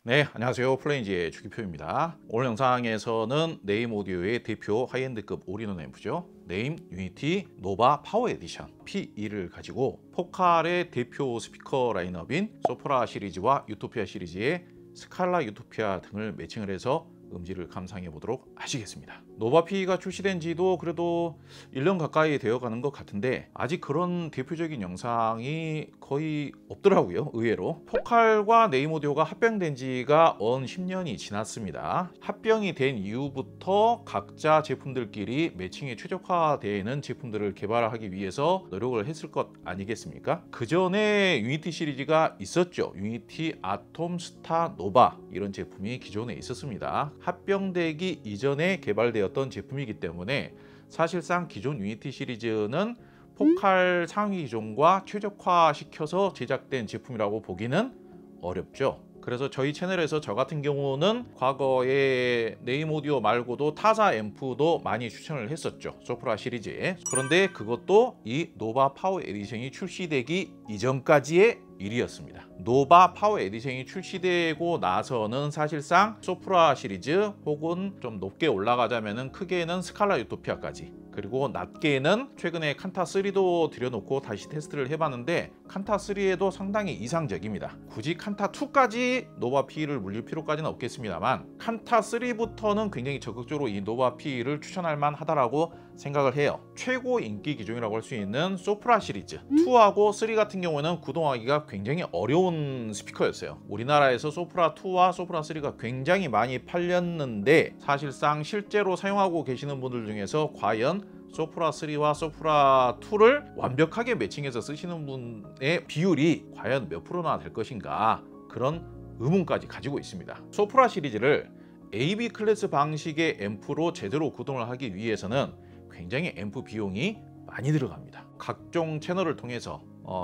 네, 안녕하세요. 플레인지의 주기표입니다. 오늘 영상에서는 네임 오디오의 대표 하이엔드급 올인원 앰프죠. 네임 유니티 노바 파워 에디션 P2를 가지고 포칼의 대표 스피커 라인업인 소프라 시리즈와 유토피아 시리즈의 스칼라 유토피아 등을 매칭을 해서 음질을 감상해 보도록 하시겠습니다. 노바 P가 출시된 지도 그래도 1년 가까이 되어 가는 것 같은데 아직 그런 대표적인 영상이 거의 없더라고요. 의외로 포칼과 네임 오디오가 합병된 지가 언 10년이 지났습니다. 합병이 된 이후부터 각자 제품들끼리 매칭에 최적화되는 제품들을 개발하기 위해서 노력을 했을 것 아니겠습니까? 그 전에 유니티 시리즈가 있었죠. 유니티 아톰 스타 노바 이런 제품이 기존에 있었습니다. 합병되기 이전에 개발되었던 제품이기 때문에 사실상 기존 유니티 시리즈는 포칼 상위 기종과 최적화시켜서 제작된 제품이라고 보기는 어렵죠. 그래서 저희 채널에서 저 같은 경우는 과거에 네임 오디오 말고도 타사 앰프도 많이 추천을 했었죠. 소프라 시리즈에. 그런데 그것도 이 노바 파워 에디션이 출시되기 이전까지의 일이었습니다. 노바 파워 에디션이 출시되고 나서는 사실상 소프라 시리즈 혹은 좀 높게 올라가자면은 크게는 스칼라 유토피아까지, 그리고 낮게는 최근에 칸타3도 들여놓고 다시 테스트를 해봤는데 칸타3에도 상당히 이상적입니다. 굳이 칸타2까지 노바 P를 물릴 필요까지는 없겠습니다만 칸타3부터는 굉장히 적극적으로 이 노바 P를 추천할 만하다라고 생각을 해요. 최고 인기 기종이라고 할 수 있는 소프라 시리즈 2하고 3 같은 경우는 구동하기가 굉장히 어려운 스피커였어요. 우리나라에서 소프라 2와 소프라 3가 굉장히 많이 팔렸는데 사실상 실제로 사용하고 계시는 분들 중에서 과연 소프라 3와 소프라 2를 완벽하게 매칭해서 쓰시는 분의 비율이 과연 몇 프로나 될 것인가, 그런 의문까지 가지고 있습니다. 소프라 시리즈를 AB 클래스 방식의 앰프로 제대로 구동을 하기 위해서는 굉장히 앰프 비용이 많이 들어갑니다. 각종 채널을 통해서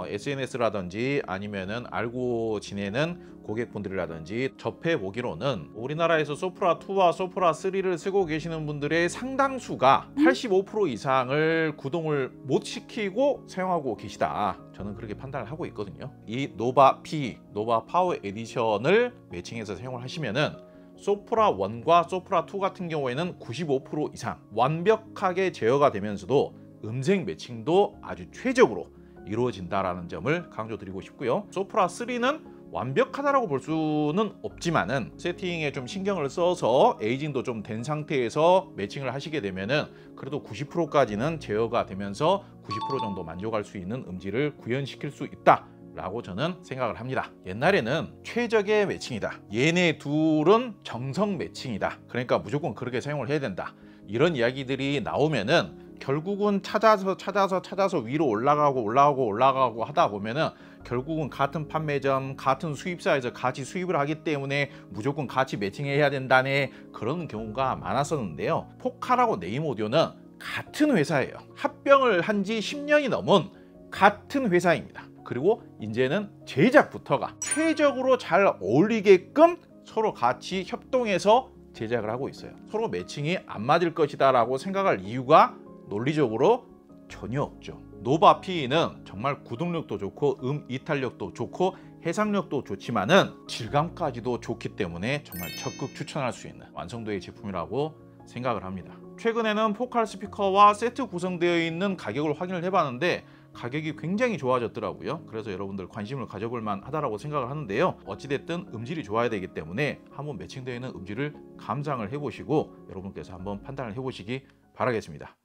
SNS라든지 아니면은 알고 지내는 고객분들이라든지 접해 보기로는 우리나라에서 소프라 2와 소프라 3를 쓰고 계시는 분들의 상당수가 85% 이상을 구동을 못 시키고 사용하고 계시다. 저는 그렇게 판단을 하고 있거든요. 이 노바 P, 노바 파워 에디션을 매칭해서 사용을 하시면은 소프라 1과 소프라 2 같은 경우에는 95% 이상 완벽하게 제어가 되면서도 음색 매칭도 아주 최적으로 이루어진다라는 점을 강조드리고 싶고요. 소프라 3는 완벽하다라고 볼 수는 없지만은 세팅에 좀 신경을 써서 에이징도 좀 된 상태에서 매칭을 하시게 되면은 그래도 90%까지는 제어가 되면서 90% 정도 만족할 수 있는 음질을 구현시킬 수 있다 라고 저는 생각을 합니다. 옛날에는 최적의 매칭이다, 얘네 둘은 정성 매칭이다, 그러니까 무조건 그렇게 사용을 해야 된다, 이런 이야기들이 나오면은 결국은 찾아서 위로 올라가고 하다 보면은 결국은 같은 판매점, 같은 수입사에서 같이 수입을 하기 때문에 무조건 같이 매칭해야 된다네, 그런 경우가 많았었는데요. 포칼하고 네임 오디오는 같은 회사예요. 합병을 한 지 10년이 넘은 같은 회사입니다. 그리고 이제는 제작부터가 최적으로 잘 어울리게끔 서로 같이 협동해서 제작을 하고 있어요. 서로 매칭이 안 맞을 것이다 라고 생각할 이유가 논리적으로 전혀 없죠. 노바 P는 정말 구동력도 좋고 이탈력도 좋고 해상력도 좋지만은 질감까지도 좋기 때문에 정말 적극 추천할 수 있는 완성도의 제품이라고 생각을 합니다. 최근에는 포칼 스피커와 세트 구성되어 있는 가격을 확인을 해봤는데 가격이 굉장히 좋아졌더라고요. 그래서 여러분들 관심을 가져볼 만하다라고 생각을 하는데요. 어찌됐든 음질이 좋아야 되기 때문에 한번 매칭되어 있는 음질을 감상을 해보시고 여러분께서 한번 판단을 해보시기 바라겠습니다.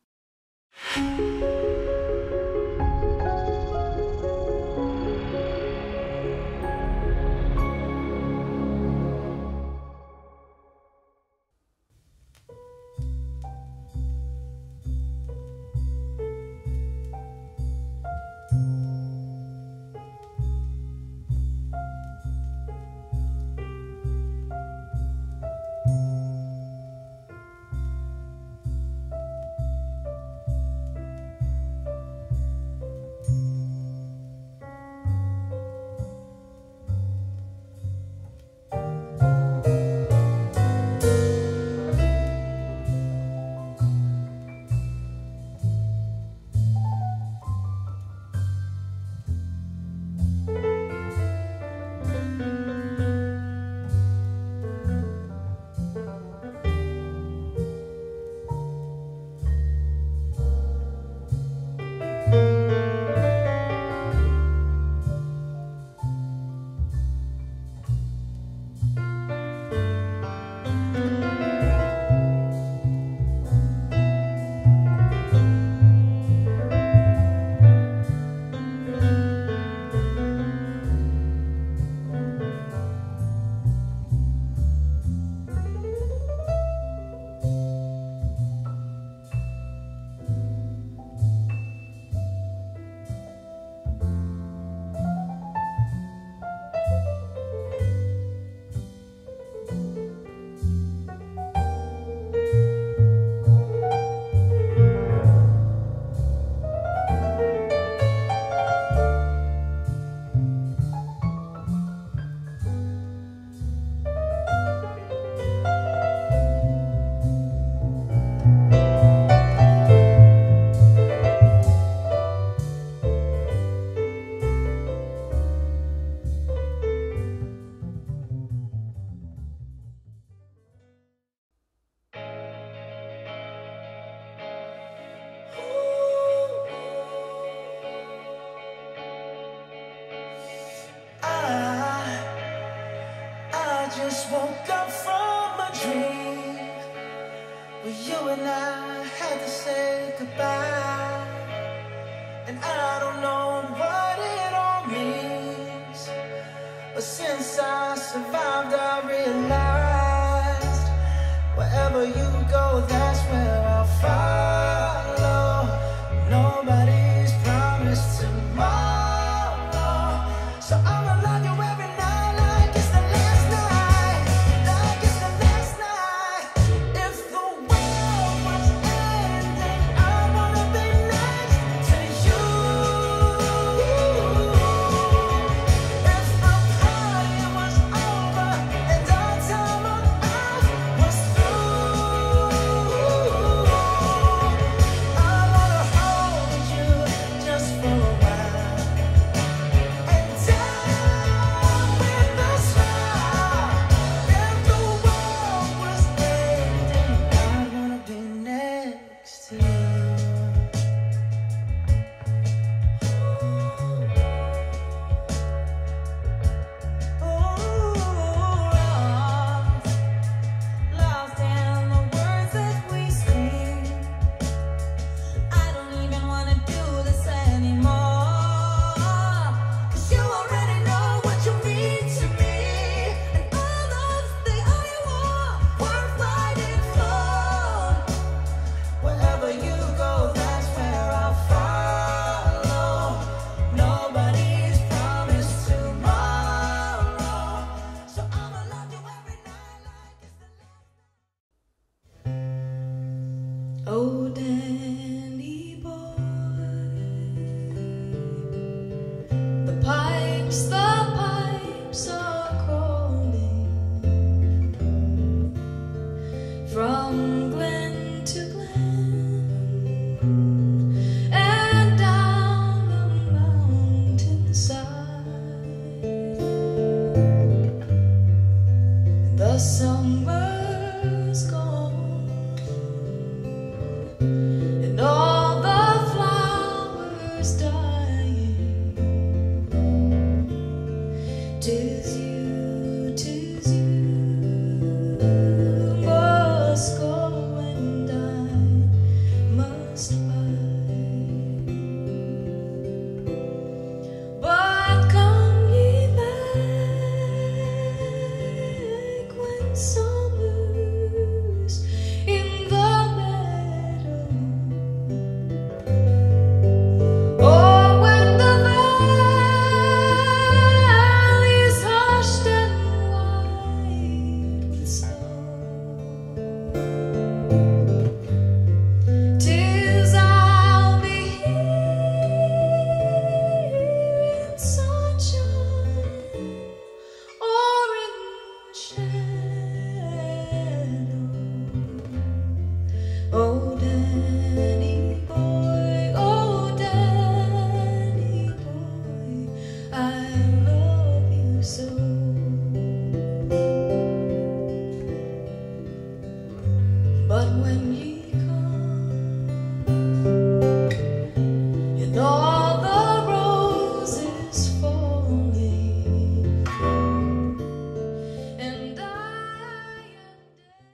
I just woke up from a dream where you and I had to say goodbye. And I don't know what it all means, but since I survived I realized wherever you go, that's where I'll follow. Nobody's promised tomorrow, so I'ma love you every night like it's the last night, like it's the last night. If the world was ending, I wanna be next to you. If the party was over and our time on earth was through, I wanna hold you just for a while and down with the smile. If the world was ending, I wanna be next to you. Lost in the words that we sing. I don't even wanna do this anymore, 'cause you already know what you mean to me, and all of the all you want, worth fighting for. Wherever you go, that's where I'll follow. Nobody's promised tomorrow, so I'ma love you every night like it's the last. Oh, Danny boy, the pipes are calling from glen to glen and down the mountainside. The summer's gone and all the flowers dying. 'Tis you must go and I must bide. But come ye back when summer's in the meadow, or when the valley's hushed and white with snow. 'Tis I'll be here in sunshine or in shadow. Oh, Danny boy, I love you so. But when ye come and all the roses falling and I am dead.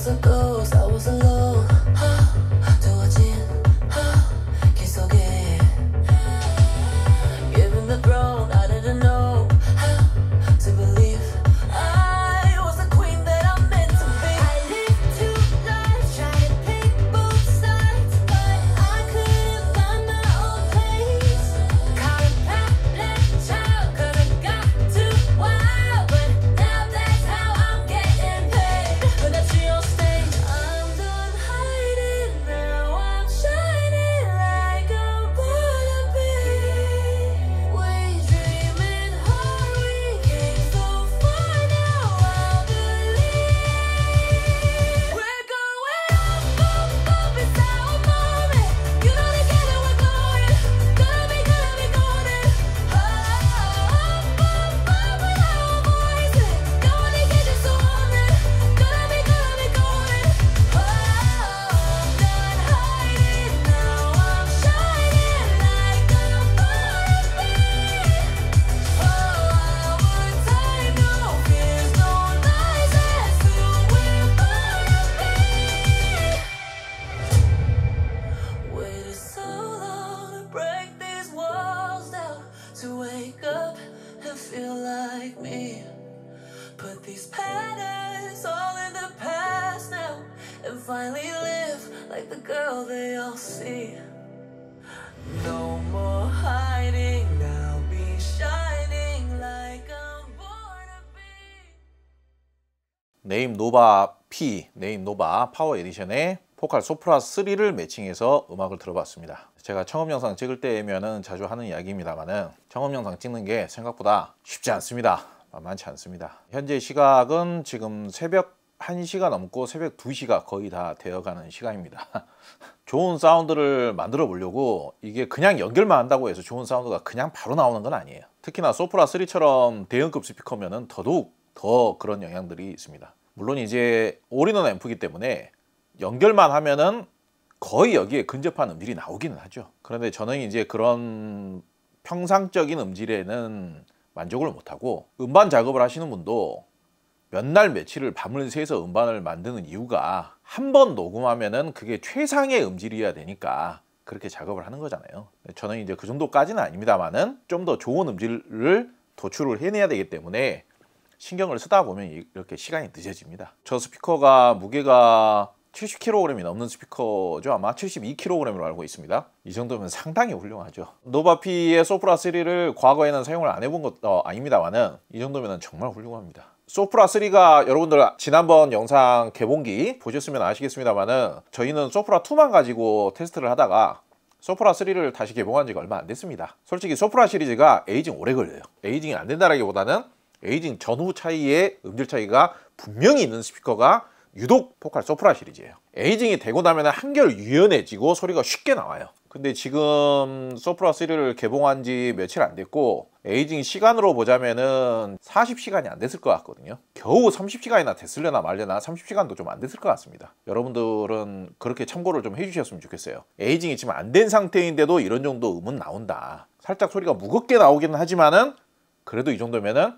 was a ghost, I was alone. 두어진 길 속에 given the throne, I didn't know how to believe I was the queen that I'm meant to be. I lived two lives, tried to pick both sides, but I couldn't find my own place. Caught a path, child, could've got too wild, but now that's how I'm getting paid. But that's your stage. I'm done hiding now, I'm shining like I'm born to be. We dreaming hard, we came so far, now I believe we're going up, it's our moment. You know together we're going, gonna be golden. Up with our voices, gonna get you so haunted. Gonna be golden. I'm done hiding now, I'm shining like I'm born to be. Our time, no fears, no lies, that's who we're born to be. Waited so long to break these walls down, to wake up and feel like me. Put these patterns all in the past now, and finally live like the girl they all see. No more hiding now, be shining like I'm born to be. 네임 노바 P, 네임 노바 파워 에디션의 포칼 소프라 3를 매칭해서 음악을 들어봤습니다. 제가 청음 영상 찍을 때면은 자주 하는 이야기입니다만은 청음 영상 찍는 게 생각보다 쉽지 않습니다. 만만치 않습니다. 현재 시각은 지금 새벽 1시가 넘고 새벽 2시가 거의 다 되어가는 시간입니다. 좋은 사운드를 만들어 보려고 이게 그냥 연결만 한다고 해서 좋은 사운드가 그냥 바로 나오는 건 아니에요. 특히나 소프라 3처럼 대형급 스피커면은 더더욱 더 그런 영향들이 있습니다. 물론 이제 올인원 앰프이기 때문에 연결만 하면은 거의 여기에 근접한 음질이 나오기는 하죠. 그런데 저는 이제 그런 평상적인 음질에는 만족을 못하고, 음반 작업을 하시는 분도 몇 날 며칠을 밤을 새서 음반을 만드는 이유가 한 번 녹음하면은 그게 최상의 음질이어야 되니까 그렇게 작업을 하는 거잖아요. 저는 이제 그 정도까지는 아닙니다만은 좀 더 좋은 음질을 도출을 해내야 되기 때문에 신경을 쓰다 보면 이렇게 시간이 늦어집니다. 저 스피커가 무게가 70kg이 넘는 스피커죠. 아마 72kg으로 알고 있습니다. 이 정도면 상당히 훌륭하죠. 노바피의 소프라 3를 과거에는 사용을 안 해본 것도 아닙니다만은 이 정도면 정말 훌륭합니다. 소프라 3가 여러분들 지난번 영상 개봉기 보셨으면 아시겠습니다만은 저희는 소프라 2만 가지고 테스트를 하다가 소프라 3를 다시 개봉한 지가 얼마 안 됐습니다. 솔직히 소프라 시리즈가 에이징 오래 걸려요. 에이징이 안 된다라기보다는 에이징 전후 차이의 음질 차이가 분명히 있는 스피커가 유독 포칼 소프라 시리즈예요. 에이징이 되고 나면 한결 유연해지고 소리가 쉽게 나와요. 근데 지금 소프라 3를 개봉한 지 며칠 안 됐고 에이징 시간으로 보자면은 40시간이 안 됐을 것 같거든요. 겨우 30시간이나 됐을려나 말려나 30시간도 좀 안 됐을 것 같습니다. 여러분들은 그렇게 참고를 좀 해주셨으면 좋겠어요. 에이징이 지금 안 된 상태인데도 이런 정도 음은 나온다. 살짝 소리가 무겁게 나오기는 하지만은 그래도 이 정도면은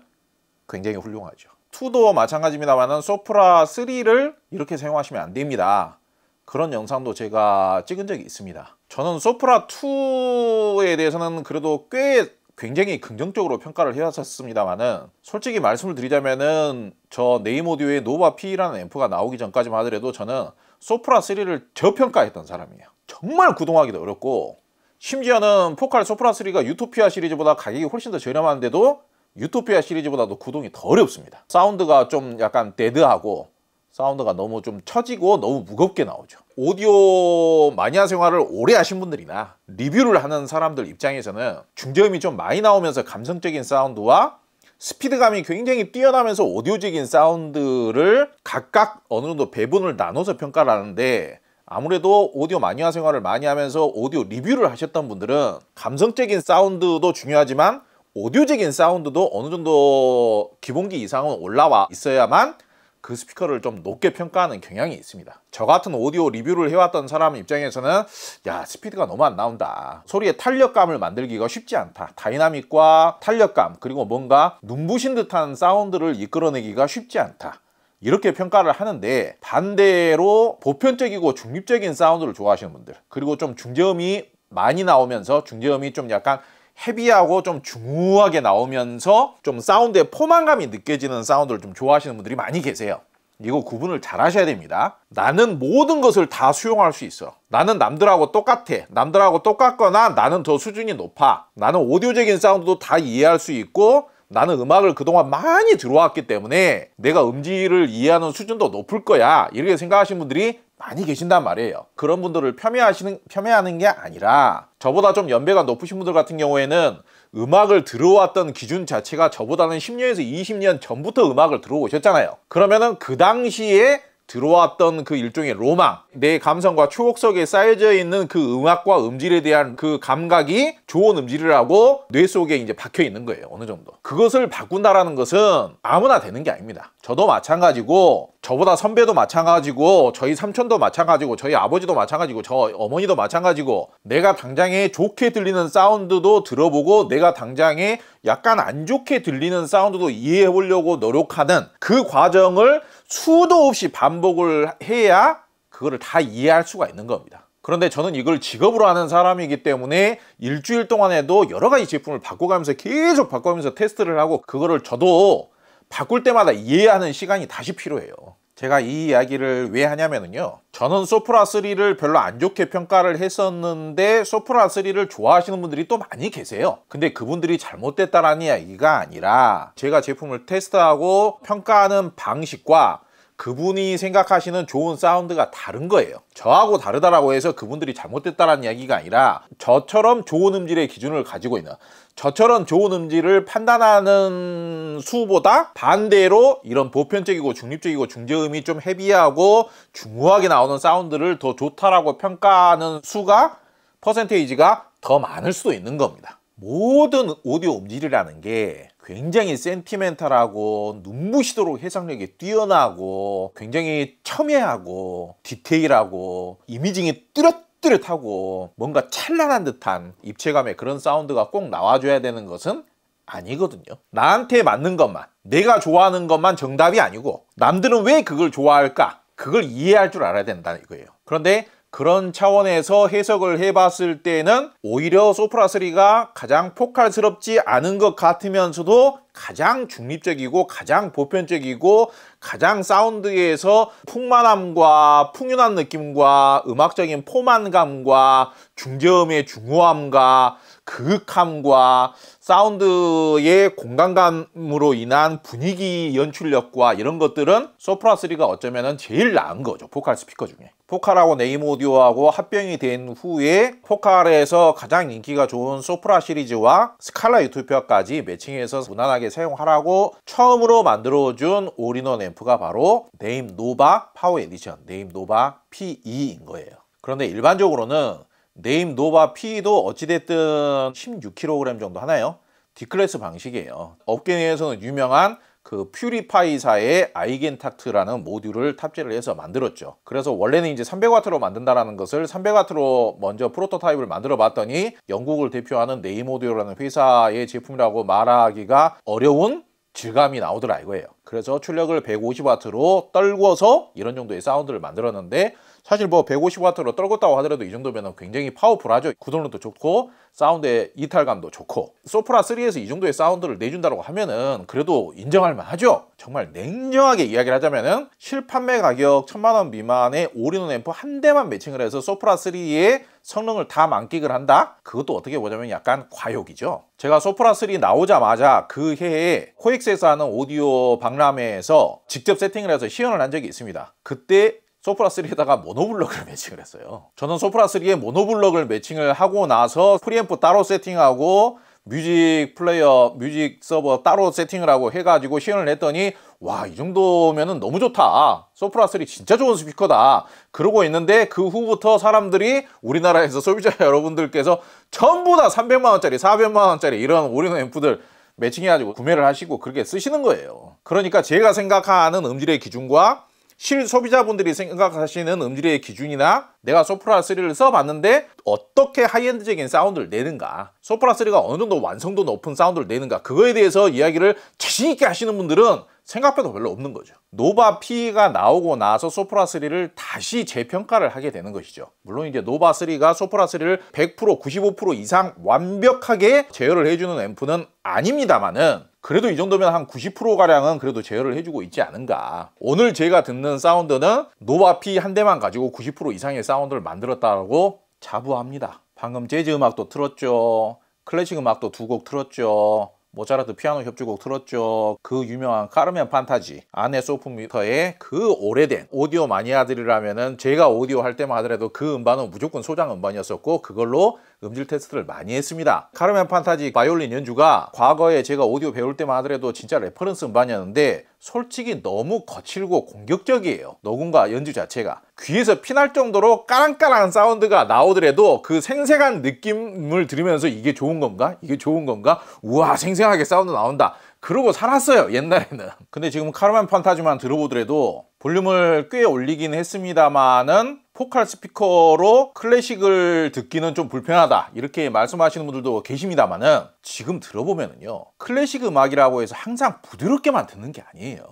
굉장히 훌륭하죠. 2도 마찬가지입니다만은 소프라 3를 이렇게 사용하시면 안 됩니다. 그런 영상도 제가 찍은 적이 있습니다. 저는 소프라 2에 대해서는 그래도 꽤 굉장히 긍정적으로 평가를 해왔었습니다만은 솔직히 말씀을 드리자면은 저 네임 오디오의 노바 P라는 앰프가 나오기 전까지만 하더라도 저는 소프라 3를 저평가했던 사람이에요. 정말 구동하기도 어렵고, 심지어는 포칼 소프라 3가 유토피아 시리즈보다 가격이 훨씬 더 저렴한데도 유토피아 시리즈보다도 구동이 더 어렵습니다. 사운드가 좀 약간 데드하고 사운드가 너무 좀 처지고 너무 무겁게 나오죠. 오디오 마니아 생활을 오래 하신 분들이나 리뷰를 하는 사람들 입장에서는 중저음이 좀 많이 나오면서 감성적인 사운드와 스피드감이 굉장히 뛰어나면서 오디오적인 사운드를 각각 어느 정도 배분을 나눠서 평가를 하는데, 아무래도 오디오 마니아 생활을 많이 하면서 오디오 리뷰를 하셨던 분들은 감성적인 사운드도 중요하지만 오디오적인 사운드도 어느 정도 기본기 이상은 올라와 있어야만 그 스피커를 좀 높게 평가하는 경향이 있습니다. 저 같은 오디오 리뷰를 해왔던 사람 입장에서는 야, 스피드가 너무 안 나온다, 소리의 탄력감을 만들기가 쉽지 않다, 다이나믹과 탄력감 그리고 뭔가 눈부신 듯한 사운드를 이끌어내기가 쉽지 않다, 이렇게 평가를 하는데, 반대로 보편적이고 중립적인 사운드를 좋아하시는 분들, 그리고 좀 중저음이 많이 나오면서 중저음이 좀 약간 헤비하고 좀 중후하게 나오면서 좀 사운드의 포만감이 느껴지는 사운드를 좀 좋아하시는 분들이 많이 계세요. 이거 구분을 잘 하셔야 됩니다. 나는 모든 것을 다 수용할 수 있어. 나는 남들하고 똑같아. 남들하고 똑같거나 나는 더 수준이 높아. 나는 오디오적인 사운드도 다 이해할 수 있고, 나는 음악을 그동안 많이 들어왔기 때문에 내가 음질을 이해하는 수준도 높을 거야. 이렇게 생각하시는 분들이 많이 계신단 말이에요. 그런 분들을 폄훼하는 게 아니라, 저보다 좀 연배가 높으신 분들 같은 경우에는 음악을 들어왔던 기준 자체가 저보다는 10년에서 20년 전부터 음악을 들어오셨잖아요. 그러면은 그 당시에 들어왔던 그 일종의 로망, 내 감성과 추억 속에 쌓여져 있는 그 음악과 음질에 대한 그 감각이 좋은 음질이라고 뇌 속에 이제 박혀 있는 거예요. 어느 정도. 그것을 바꾼다라는 것은 아무나 되는 게 아닙니다. 저도 마찬가지고, 저보다 선배도 마찬가지고, 저희 삼촌도 마찬가지고, 저희 아버지도 마찬가지고, 저 어머니도 마찬가지고, 내가 당장에 좋게 들리는 사운드도 들어보고, 내가 당장에 약간 안 좋게 들리는 사운드도 이해해 보려고 노력하는 그 과정을 수도 없이 반복을 해야 그거를 다 이해할 수가 있는 겁니다. 그런데 저는 이걸 직업으로 하는 사람이기 때문에 일주일 동안에도 여러 가지 제품을 바꿔가면서 계속 바꿔가면서 테스트를 하고, 그거를 저도 바꿀 때마다 이해하는 시간이 다시 필요해요. 제가 이 이야기를 왜 하냐면요, 저는 소프라 3를 별로 안 좋게 평가를 했었는데 소프라 3를 좋아하시는 분들이 또 많이 계세요. 근데 그분들이 잘못됐다라는 이야기가 아니라, 제가 제품을 테스트하고 평가하는 방식과 그분이 생각하시는 좋은 사운드가 다른 거예요. 저하고 다르다라고 해서 그분들이 잘못됐다라는 이야기가 아니라, 저처럼 좋은 음질의 기준을 가지고 있는, 저처럼 좋은 음질을 판단하는 수보다 반대로 이런 보편적이고 중립적이고 중저음이 좀 헤비하고 중후하게 나오는 사운드를 더 좋다라고 평가하는 수가, 퍼센테이지가 더 많을 수도 있는 겁니다. 모든 오디오 음질이라는 게 굉장히 센티멘탈하고 눈부시도록 해석력이 뛰어나고 굉장히 첨예하고 디테일하고 이미징이 뚜렷뚜렷하고 뭔가 찬란한 듯한 입체감의 그런 사운드가 꼭 나와줘야 되는 것은 아니거든요. 나한테 맞는 것만, 내가 좋아하는 것만 정답이 아니고, 남들은 왜 그걸 좋아할까? 그걸 이해할 줄 알아야 된다 이거예요. 그런데 그런 차원에서 해석을 해봤을 때는 오히려 소프라 3가 가장 포칼스럽지 않은 것 같으면서도 가장 중립적이고 가장 보편적이고 가장 사운드에서 풍만함과 풍요한 느낌과 음악적인 포만감과 중저음의 중후함과 그윽함과 사운드의 공간감으로 인한 분위기 연출력과 이런 것들은 소프라 3가 어쩌면 제일 나은 거죠. 포칼 스피커 중에. 포칼하고 네임 오디오하고 합병이 된 후에 포칼에서 가장 인기가 좋은 소프라 시리즈와 스칼라 유토피아까지 매칭해서 무난하게 사용하라고 처음으로 만들어준 올인원 앰프가 바로 네임 노바 파워 에디션, 네임 노바 P2인 거예요. 그런데 일반적으로는 네임 노바 P도 어찌됐든 16kg 정도 하나요? D클래스 방식이에요. 업계 내에서는 유명한 그 퓨리파이사의 아이겐탁트라는 모듈을 탑재를 해서 만들었죠. 그래서 원래는 이제 300W로 만든다라는 것을 300W로 먼저 프로토타입을 만들어 봤더니 영국을 대표하는 네임 오디오라는 회사의 제품이라고 말하기가 어려운 질감이 나오더라 이거예요. 그래서 출력을 150W로 떨궈서 이런 정도의 사운드를 만들었는데, 사실 뭐 150W로 떨궜다고 하더라도 이 정도면 굉장히 파워풀하죠. 구동력도 좋고 사운드의 이탈감도 좋고, 소프라 3에서 이 정도의 사운드를 내준다고 하면은 그래도 인정할 만하죠. 정말 냉정하게 이야기를 하자면은 실판매 가격 1000만 원 미만의 올인원 앰프 한 대만 매칭을 해서 소프라 3의 성능을 다 만끽을 한다? 그것도 어떻게 보자면 약간 과욕이죠. 제가 소프라 3 나오자마자 그 해에 코엑스에서 하는 오디오 박람회에서 직접 세팅을 해서 시연을 한 적이 있습니다. 그때 소프라 3에다가 모노블럭을 매칭을 했어요. 저는 소프라 3에 모노블럭을 매칭을 하고 나서 프리앰프 따로 세팅하고 뮤직 플레이어, 뮤직 서버 따로 세팅을 하고 해가지고 시연을 했더니, 와, 이 정도면은 너무 좋다. 소프라 3 진짜 좋은 스피커다. 그러고 있는데 그 후부터 사람들이 우리나라에서 소비자 여러분들께서 전부 다 300만 원짜리, 400만 원짜리 이런 올인원 앰프들 매칭해가지고 구매를 하시고 그렇게 쓰시는 거예요. 그러니까 제가 생각하는 음질의 기준과 실소비자분들이 생각하시는 음질의 기준이나 내가 소프라 3를 써봤는데 어떻게 하이엔드적인 사운드를 내는가, 소프라 3가 어느 정도 완성도 높은 사운드를 내는가, 그거에 대해서 이야기를 자신있게 하시는 분들은 생각보다 별로 없는 거죠. 노바 P가 나오고 나서 소프라 3를 다시 재평가를 하게 되는 것이죠. 물론 이제 노바 3가 소프라 3를 100%, 95% 이상 완벽하게 제어를 해주는 앰프는 아닙니다만은 그래도 이 정도면 한 90%가량은 그래도 제어를 해주고 있지 않은가. 오늘 제가 듣는 사운드는 노바 P 한 대만 가지고 90% 이상의 사운드를 만들었다고 자부합니다. 방금 재즈 음악도 틀었죠. 클래식 음악도 2곡 틀었죠. 모차르트 피아노 협주곡 틀었죠. 그 유명한 카르멘 판타지 아네 소프미터의 그 오래된 오디오 마니아들이라면은 제가 오디오 할 때만 하더라도 그 음반은 무조건 소장 음반이었었고 그걸로 음질 테스트를 많이 했습니다. 카르멘 판타지 바이올린 연주가 과거에 제가 오디오 배울 때만 하더라도 진짜 레퍼런스 음반이었는데 솔직히 너무 거칠고 공격적이에요. 녹음과 연주 자체가 귀에서 피날 정도로 까랑까랑한 사운드가 나오더라도 그 생생한 느낌을 들으면서 이게 좋은 건가? 이게 좋은 건가? 우와 생생하게 사운드 나온다. 그러고 살았어요 옛날에는. 근데 지금 카르멘 판타지만 들어보더라도 볼륨을 꽤 올리긴 했습니다만은 포칼 스피커로 클래식을 듣기는 좀 불편하다 이렇게 말씀하시는 분들도 계십니다만은 지금 들어보면은요 클래식 음악이라고 해서 항상 부드럽게만 듣는 게 아니에요.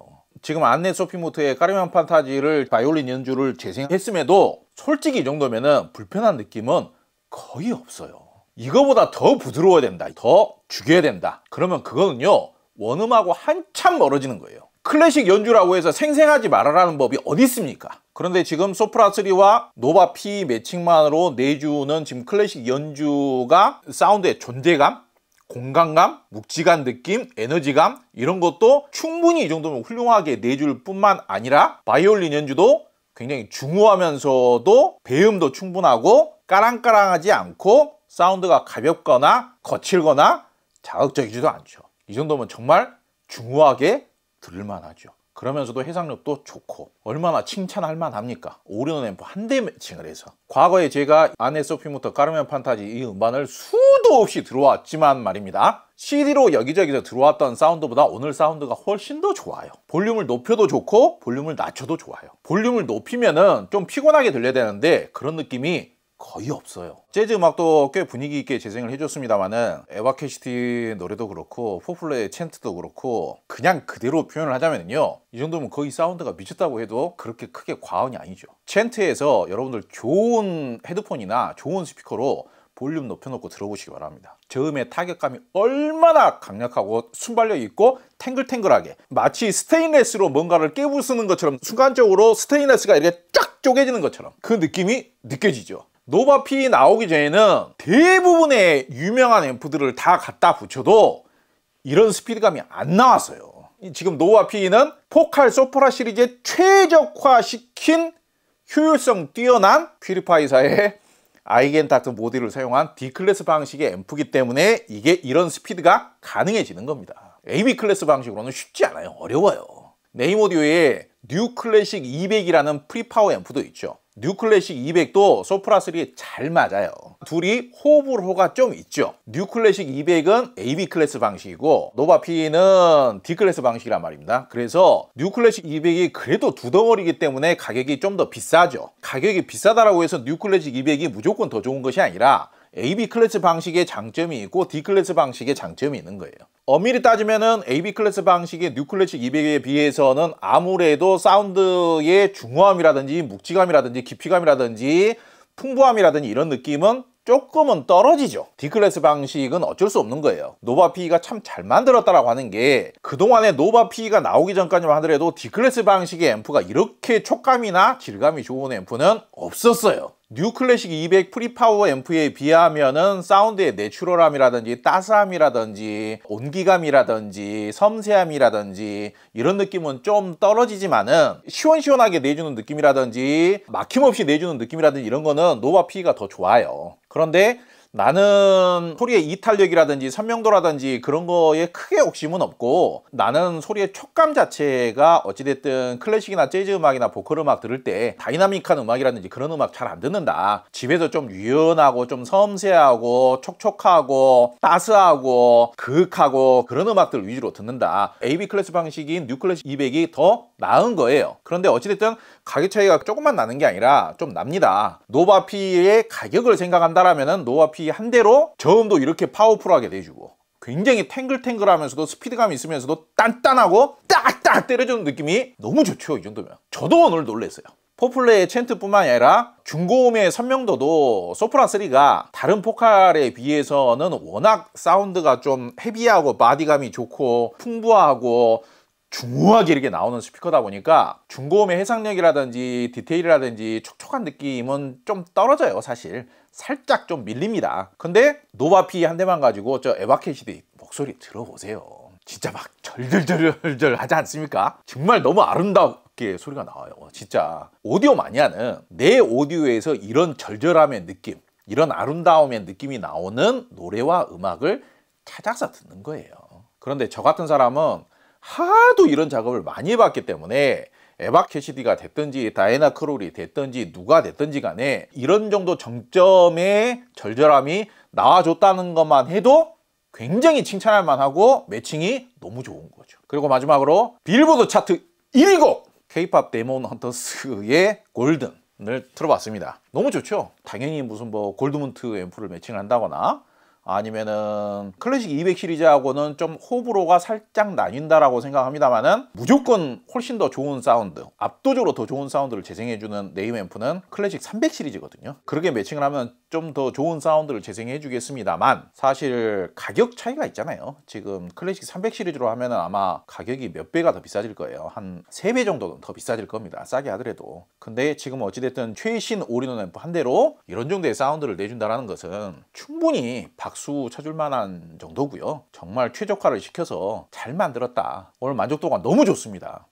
지금 안네 소피모트의 카르멘 판타지를 바이올린 연주를 재생했음에도 솔직히 이 정도면은 불편한 느낌은 거의 없어요. 이거보다 더 부드러워야 된다, 더 죽여야 된다, 그러면 그거는요 원음하고 한참 멀어지는 거예요. 클래식 연주라고 해서 생생하지 말아라는 법이 어디 있습니까? 그런데 지금 소프라 3와 노바 P 매칭만으로 내주는 지금 클래식 연주가 사운드의 존재감, 공간감, 묵직한 느낌, 에너지감 이런 것도 충분히 이 정도면 훌륭하게 내줄 뿐만 아니라 바이올린 연주도 굉장히 중후하면서도 배음도 충분하고 까랑까랑하지 않고 사운드가 가볍거나 거칠거나 자극적이지도 않죠. 이 정도면 정말 중후하게 들을만하죠. 그러면서도 해상력도 좋고 얼마나 칭찬할 만합니까? 오리온 앰프 한 대 매칭을 해서. 과거에 제가 아네 소피모터 카르멘 판타지 이 음반을 수도 없이 들어왔지만 말입니다. CD로 여기저기서 들어왔던 사운드보다 오늘 사운드가 훨씬 더 좋아요. 볼륨을 높여도 좋고 볼륨을 낮춰도 좋아요. 볼륨을 높이면은 좀 피곤하게 들려야 되는데 그런 느낌이 거의 없어요. 재즈 음악도 꽤 분위기 있게 재생을 해줬습니다만은 에바 캐시티 노래도 그렇고 포플레의 챈트도 그렇고 그냥 그대로 표현을 하자면요 이 정도면 거의 사운드가 미쳤다고 해도 그렇게 크게 과언이 아니죠. 챈트에서 여러분들 좋은 헤드폰이나 좋은 스피커로 볼륨 높여놓고 들어보시기 바랍니다. 저음의 타격감이 얼마나 강력하고 순발력 있고 탱글탱글하게 마치 스테인레스로 뭔가를 깨부수는 것처럼 순간적으로 스테인레스가 이렇게 쫙 쪼개지는 것처럼 그 느낌이 느껴지죠. 노바 P 나오기 전에는 대부분의 유명한 앰프들을 다 갖다 붙여도 이런 스피드감이 안 나왔어요. 지금 노바 P는 포칼 소프라 시리즈에 최적화시킨 효율성 뛰어난 퓨리파이사의 아이겐타트 모듈을 사용한 D클래스 방식의 앰프이기 때문에 이게 이런 스피드가 가능해지는 겁니다. AB 클래스 방식으로는 쉽지 않아요. 어려워요. 네임 오디오에 뉴 클래식 200이라는 프리파워 앰프도 있죠. 뉴 클래식 200도 소프라 3에 잘 맞아요. 둘이 호불호가 좀 있죠. 뉴 클래식 200은 AB 클래스 방식이고 노바 P는 D 클래스 방식이란 말입니다. 그래서 뉴 클래식 200이 그래도 두 덩어리이기 때문에 가격이 좀 더 비싸죠. 가격이 비싸다라고 해서 뉴 클래식 200이 무조건 더 좋은 것이 아니라 AB 클래스 방식의 장점이 있고 D 클래스 방식의 장점이 있는 거예요. 엄밀히 따지면은 AB 클래스 방식의 뉴 클래식 200에 비해서는 아무래도 사운드의 중후함이라든지 묵직함이라든지 깊이감이라든지 풍부함이라든지 이런 느낌은 조금은 떨어지죠. D 클래스 방식은 어쩔 수 없는 거예요. 노바 P가 참 잘 만들었다라고 하는 게 그동안에 노바 P가 나오기 전까지만 하더라도 D 클래스 방식의 앰프가 이렇게 촉감이나 질감이 좋은 앰프는 없었어요. 뉴 클래식 200 프리파워 앰프에 비하면은 사운드의 내추럴함이라든지 따스함이라든지 온기감이라든지 섬세함이라든지 이런 느낌은 좀 떨어지지만은 시원시원하게 내주는 느낌이라든지 막힘없이 내주는 느낌이라든지 이런 거는 노바 P가 더 좋아요. 그런데 나는 소리의 이탈력이라든지 선명도라든지 그런 거에 크게 욕심은 없고 나는 소리의 촉감 자체가 어찌됐든 클래식이나 재즈 음악이나 보컬 음악 들을 때 다이나믹한 음악이라든지 그런 음악 잘 안 듣는다. 집에서 좀 유연하고 좀 섬세하고 촉촉하고 따스하고 그윽하고 그런 음악들 위주로 듣는다. AB 클래스 방식인 뉴 클래식 200이 더 나은 거예요. 그런데 어찌됐든 가격 차이가 조금만 나는 게 아니라 좀 납니다. 노바 P의 가격을 생각한다라면은 노바 P 한 대로 저음도 이렇게 파워풀하게 내주고 굉장히 탱글탱글하면서도 스피드감이 있으면서도 단단하고 딱딱 때려주는 느낌이 너무 좋죠. 이 정도면 저도 오늘 놀랐어요. 포플레의 챈트뿐만 아니라 중고음의 선명도도 소프란 3가 다른 포칼에 비해서는 워낙 사운드가 좀 헤비하고 바디감이 좋고 풍부하고 중후하게 이렇게 나오는 스피커다 보니까 중고음의 해상력이라든지 디테일이라든지 촉촉한 느낌은 좀 떨어져요. 사실 살짝 좀 밀립니다. 근데 노바 P 한 대만 가지고 저 에바 캐시디 목소리 들어보세요. 진짜 막 절절절절 하지 않습니까? 정말 너무 아름답게 소리가 나와요. 진짜 오디오 마니아는 내 오디오에서 이런 절절함의 느낌, 이런 아름다움의 느낌이 나오는 노래와 음악을 찾아서 듣는 거예요. 그런데 저 같은 사람은 하도 이런 작업을 많이 해봤기 때문에 에바 캐시디가 됐든지 다이애나 크롤이 됐든지 누가 됐든지 간에 이런 정도 정점의 절절함이 나와줬다는 것만 해도 굉장히 칭찬할 만하고 매칭이 너무 좋은 거죠. 그리고 마지막으로 빌보드 차트 1위 곡 K-POP 데몬 헌터스의 골든을 틀어봤습니다. 너무 좋죠. 당연히 무슨 뭐 골드문트 앰프를 매칭한다거나 아니면은 클래식 200 시리즈하고는 좀 호불호가 살짝 나뉜다라고 생각합니다만은 무조건 훨씬 더 좋은 사운드, 압도적으로 더 좋은 사운드를 재생해주는 네임 앰프는 클래식 300 시리즈거든요. 그렇게 매칭을 하면 좀 더 좋은 사운드를 재생해 주겠습니다만 사실 가격 차이가 있잖아요. 지금 클래식 300 시리즈로 하면은 아마 가격이 몇 배가 더 비싸질 거예요. 한 3배 정도는 더 비싸질 겁니다. 싸게 하더라도. 근데 지금 어찌됐든 최신 올인원 앰프 한 대로 이런 정도의 사운드를 내준다는 것은 충분히 박수 쳐줄 만한 정도고요. 정말 최적화를 시켜서 잘 만들었다. 오늘 만족도가 너무 좋습니다.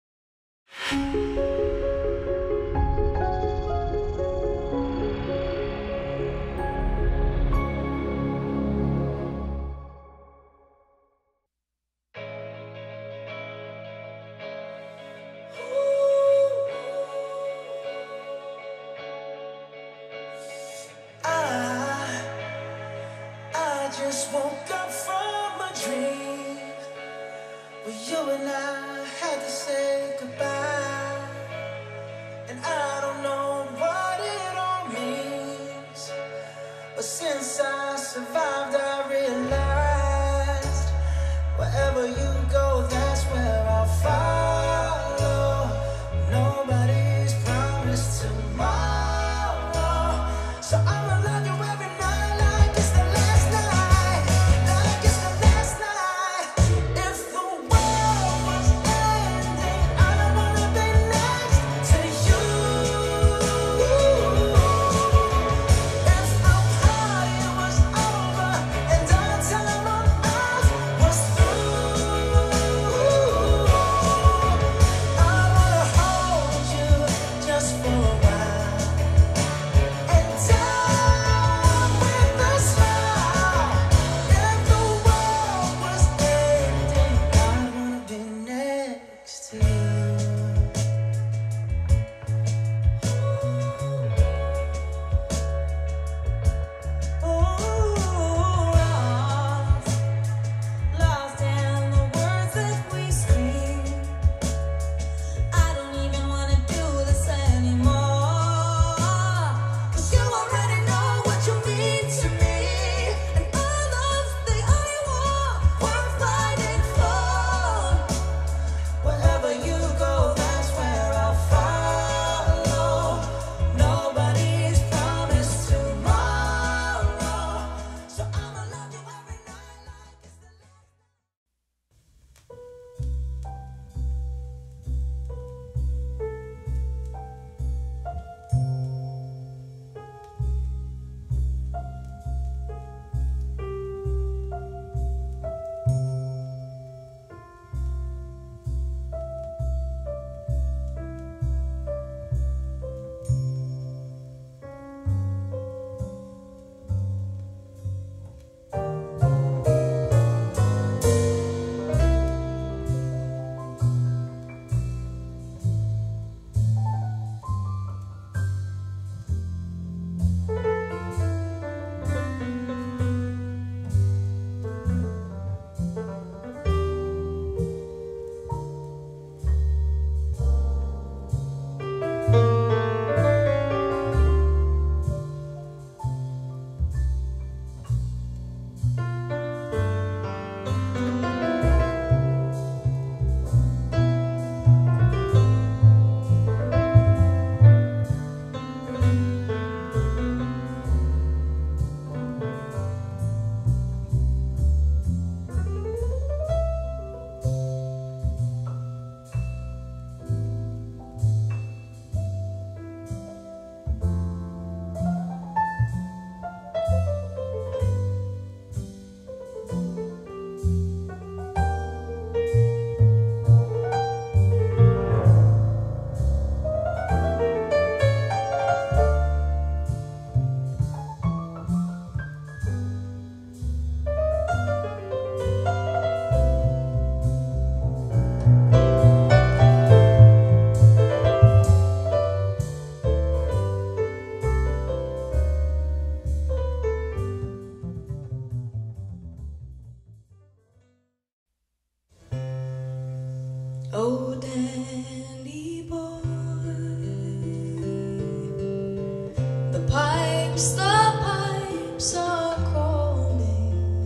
I just woke up from a dream where you and I had to say goodbye. Oh, Danny boy, the pipes are calling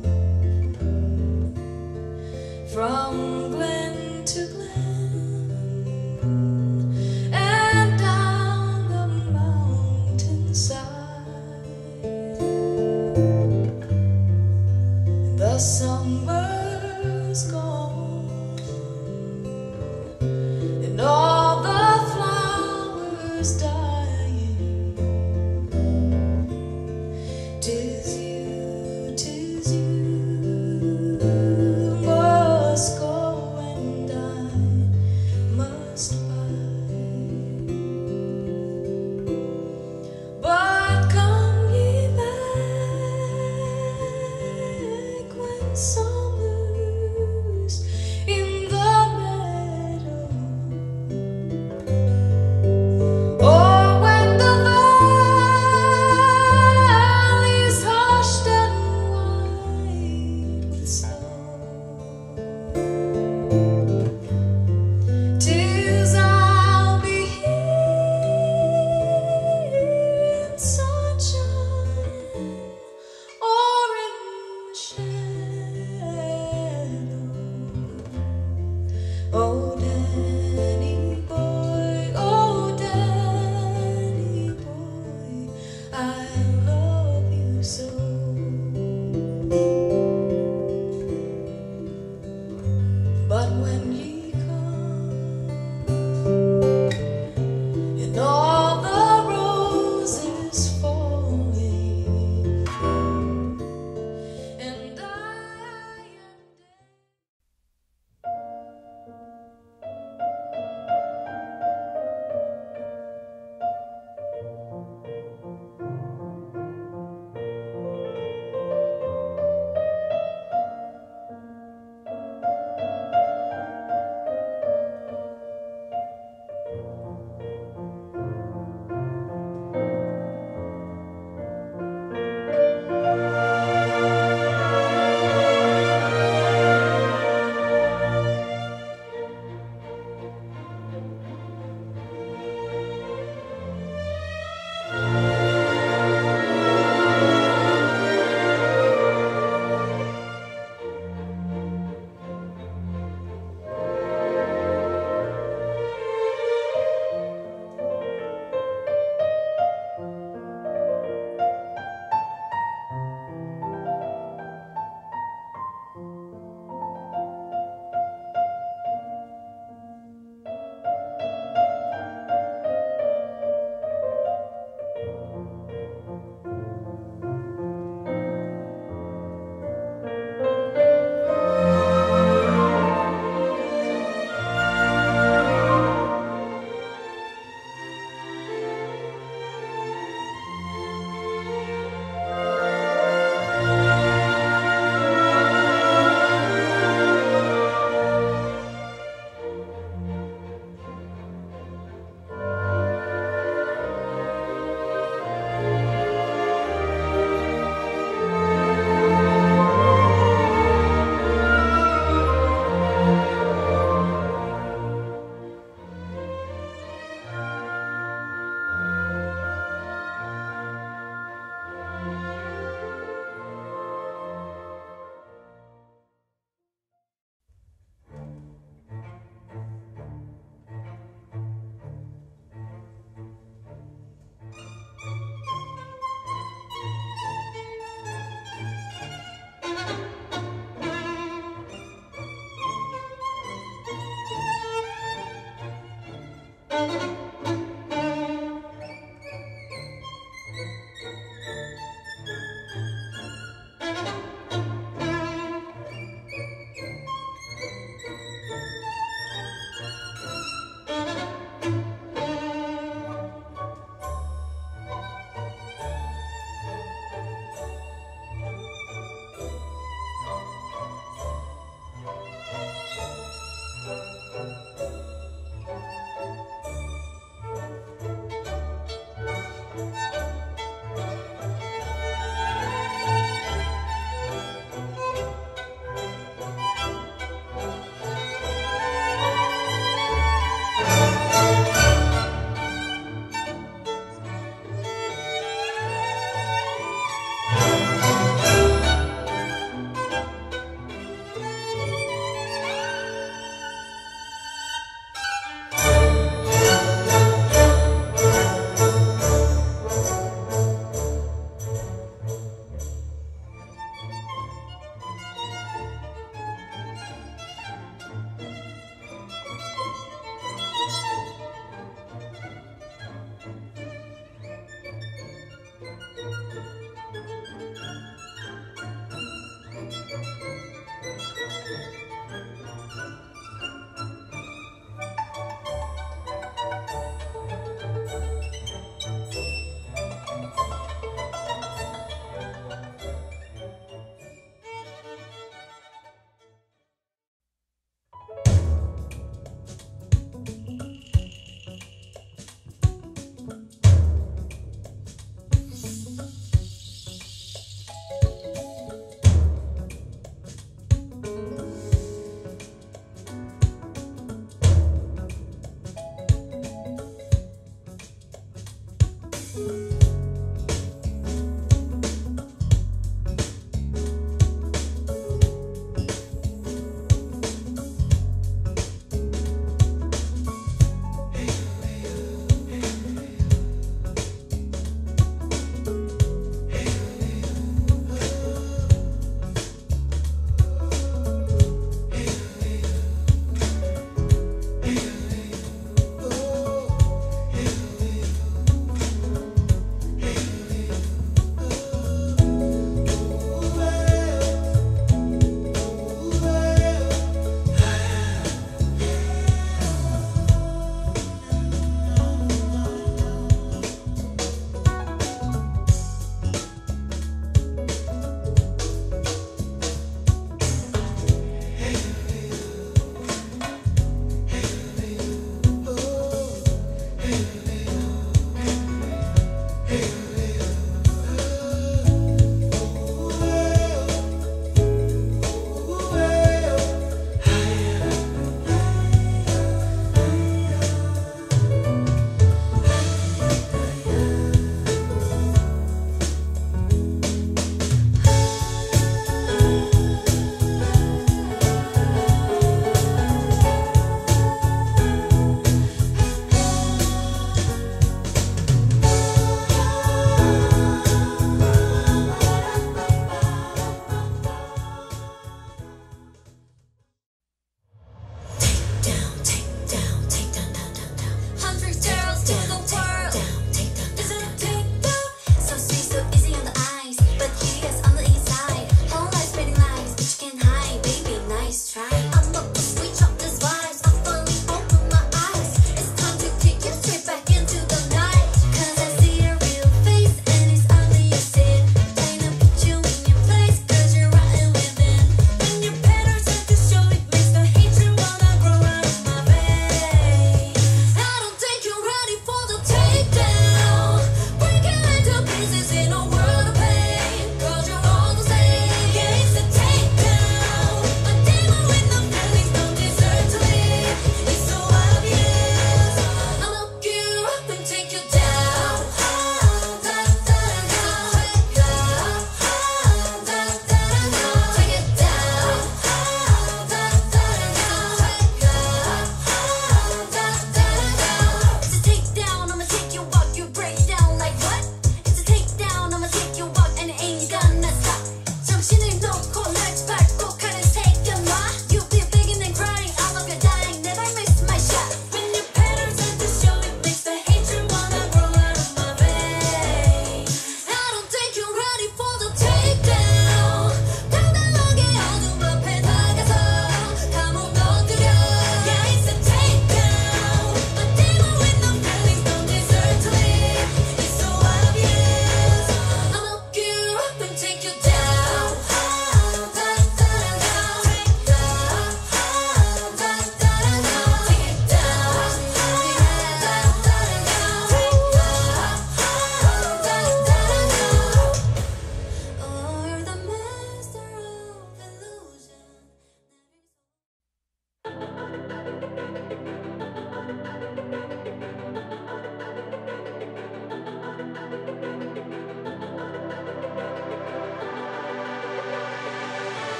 from glen to glen and down the mountainside. The summer's gone and all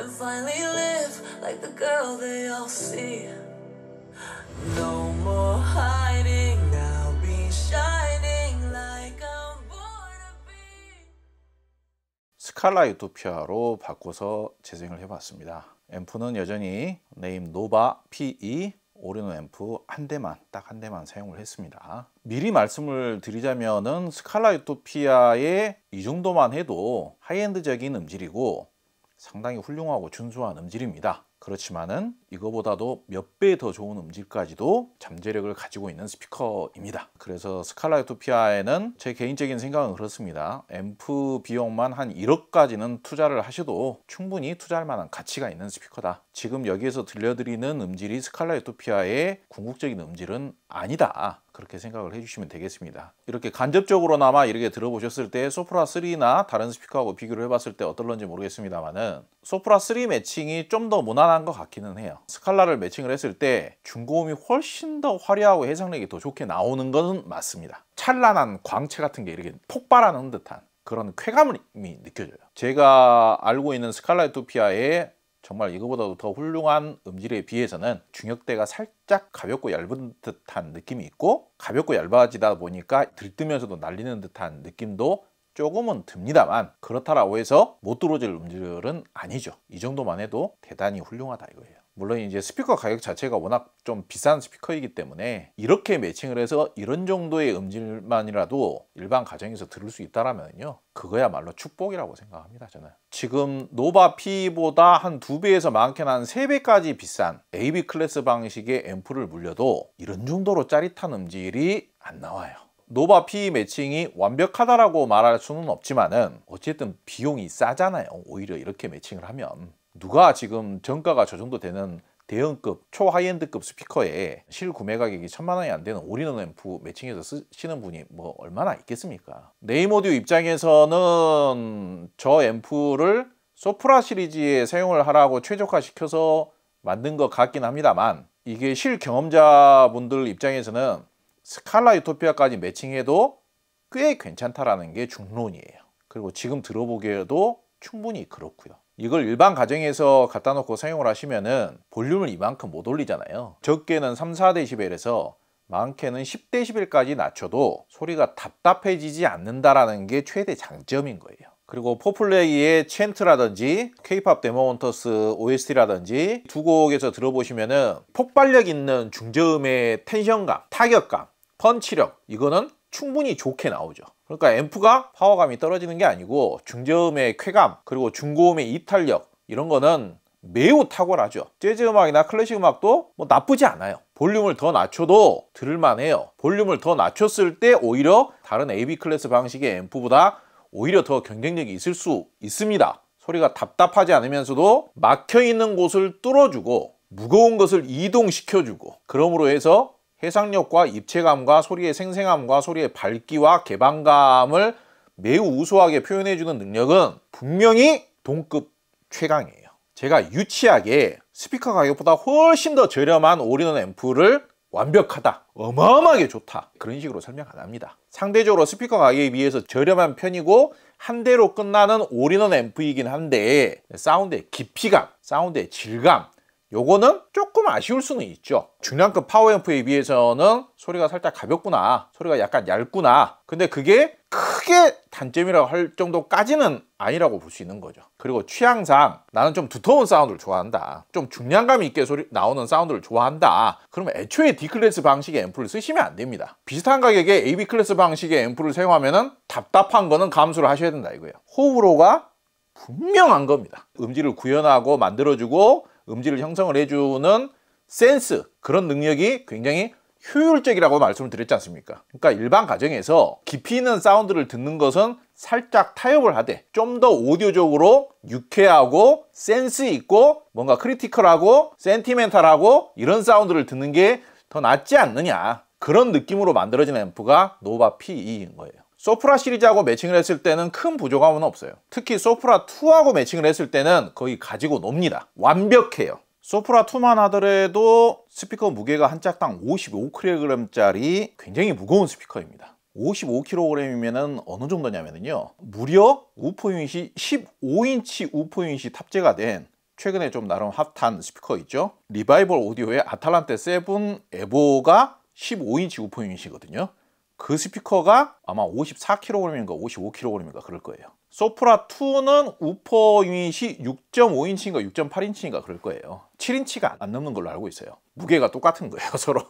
and finally live like the girl they all see. No more hiding, now be shining like I'm born to be. 스칼라 유토피아로 바꿔서 재생을 해봤습니다. 앰프는 여전히 네임 노바 P2 오리노 앰프 한 대만, 딱 한 대만 사용을 했습니다. 미리 말씀을 드리자면은 스칼라 유토피아의 이 정도만 해도 하이엔드적인 음질이고 상당히 훌륭하고 준수한 음질입니다. 그렇지만은 이거보다도 몇 배 더 좋은 음질까지도 잠재력을 가지고 있는 스피커입니다. 그래서 스칼라 유토피아에는 제 개인적인 생각은 그렇습니다. 앰프 비용만 한 1억까지는 투자를 하셔도 충분히 투자할 만한 가치가 있는 스피커다. 지금 여기에서 들려드리는 음질이 스칼라 유토피아의 궁극적인 음질은 아니다. 그렇게 생각을 해주시면 되겠습니다. 이렇게 간접적으로나마 이렇게 들어보셨을 때 소프라 3나 다른 스피커하고 비교를 해봤을 때 어떨런지 모르겠습니다만은 소프라 3 매칭이 좀 더 무난한 것 같기는 해요. 스칼라를 매칭을 했을 때 중고음이 훨씬 더 화려하고 해상력이 더 좋게 나오는 것은 맞습니다. 찬란한 광채 같은 게 이렇게 폭발하는 듯한 그런 쾌감이 느껴져요. 제가 알고 있는 스칼라 유토피아의 정말 이거보다도 더 훌륭한 음질에 비해서는 중역대가 살짝 가볍고 얇은 듯한 느낌이 있고 가볍고 얇아지다 보니까 들뜨면서도 날리는 듯한 느낌도 조금은 듭니다만 그렇다라고 해서 못 들어질 음질은 아니죠. 이 정도만 해도 대단히 훌륭하다 이거예요. 물론 이제 스피커 가격 자체가 워낙 좀 비싼 스피커이기 때문에 이렇게 매칭을 해서 이런 정도의 음질만이라도 일반 가정에서 들을 수 있다라면요, 그거야말로 축복이라고 생각합니다. 저는 지금 노바 P보다 한 2배에서 많게는 한 3배까지 비싼 AB 클래스 방식의 앰프를 물려도 이런 정도로 짜릿한 음질이 안 나와요. 노바 P 매칭이 완벽하다라고 말할 수는 없지만은 어쨌든 비용이 싸잖아요. 오히려 이렇게 매칭을 하면 누가 지금 정가가 저 정도 되는 대형급 초하이엔드급 스피커에 실구매 가격이 1000만 원이 안 되는 올인원 앰프 매칭해서 쓰시는 분이 뭐 얼마나 있겠습니까? 네임 오디오 입장에서는 저 앰프를 소프라 시리즈에 사용을 하라고 최적화시켜서 만든 것 같긴 합니다만 이게 실경험자분들 입장에서는 스칼라 유토피아까지 매칭해도 꽤 괜찮다라는 게 중론이에요. 그리고 지금 들어보기에도 충분히 그렇고요. 이걸 일반 가정에서 갖다 놓고 사용을 하시면은 볼륨을 이만큼 못 올리잖아요. 적게는 3-4dB에서 많게는 10dB까지 낮춰도 소리가 답답해지지 않는다라는 게 최대 장점인 거예요. 그리고 포플레이의 챈트라든지 K-POP 데모헌터스 OST라든지 두 곡에서 들어보시면은 폭발력 있는 중저음의 텐션감, 타격감, 펀치력 이거는 충분히 좋게 나오죠. 그러니까 앰프가 파워감이 떨어지는 게 아니고 중저음의 쾌감 그리고 중고음의 이탈력 이런 거는 매우 탁월하죠. 재즈 음악이나 클래식 음악도 뭐 나쁘지 않아요. 볼륨을 더 낮춰도 들을만해요. 볼륨을 더 낮췄을 때 오히려 다른 AB 클래스 방식의 앰프보다 오히려 더 경쟁력이 있을 수 있습니다. 소리가 답답하지 않으면서도 막혀있는 곳을 뚫어주고 무거운 것을 이동시켜주고 그러므로 해서 해상력과 입체감과 소리의 생생함과 소리의 밝기와 개방감을 매우 우수하게 표현해주는 능력은 분명히 동급 최강이에요. 제가 유치하게 스피커 가격보다 훨씬 더 저렴한 올인원 앰프를 완벽하다, 어마어마하게 좋다 그런 식으로 설명 안 합니다. 상대적으로 스피커 가격에 비해서 저렴한 편이고 한 대로 끝나는 올인원 앰프이긴 한데 사운드의 깊이감, 사운드의 질감 요거는 조금 아쉬울 수는 있죠. 중량급 파워 앰프에 비해서는 소리가 살짝 가볍구나, 소리가 약간 얇구나. 근데 그게 크게 단점이라고 할 정도까지는 아니라고 볼 수 있는 거죠. 그리고 취향상 나는 좀 두터운 사운드를 좋아한다, 좀 중량감 있게 나오는 사운드를 좋아한다, 그러면 애초에 D클래스 방식의 앰프를 쓰시면 안 됩니다. 비슷한 가격에 AB 클래스 방식의 앰프를 사용하면은 답답한 거는 감수를 하셔야 된다 이거예요. 호불호가 분명한 겁니다. 음질을 구현하고 만들어주고 음질을 형성을 해주는 센스, 그런 능력이 굉장히 효율적이라고 말씀을 드렸지 않습니까? 그러니까 일반 가정에서 깊이 있는 사운드를 듣는 것은 살짝 타협을 하되 좀 더 오디오적으로 유쾌하고 센스 있고 뭔가 크리티컬하고 센티멘탈하고 이런 사운드를 듣는 게 더 낫지 않느냐, 그런 느낌으로 만들어진 앰프가 노바 P2인 거예요. 소프라 시리즈하고 매칭을 했을 때는 큰 부족함은 없어요. 특히 소프라 2하고 매칭을 했을 때는 거의 가지고 놉니다. 완벽해요. 소프라 2만 하더라도 스피커 무게가 한 짝당 55kg짜리 굉장히 무거운 스피커입니다. 55kg이면 어느 정도냐면요, 무려 우퍼 유닛이 15인치 우퍼 유닛이 탑재가 된 최근에 좀 나름 핫한 스피커 있죠. 리바이벌 오디오의 아탈란테 7 에보가 15인치 우퍼 유닛이거든요. 그 스피커가 아마 54kg인가 55kg인가 그럴 거예요. 소프라 2는 우퍼 유닛이 6.5인치인가 6.8인치인가 그럴 거예요. 7인치가 안 넘는 걸로 알고 있어요. 무게가 똑같은 거예요, 서로.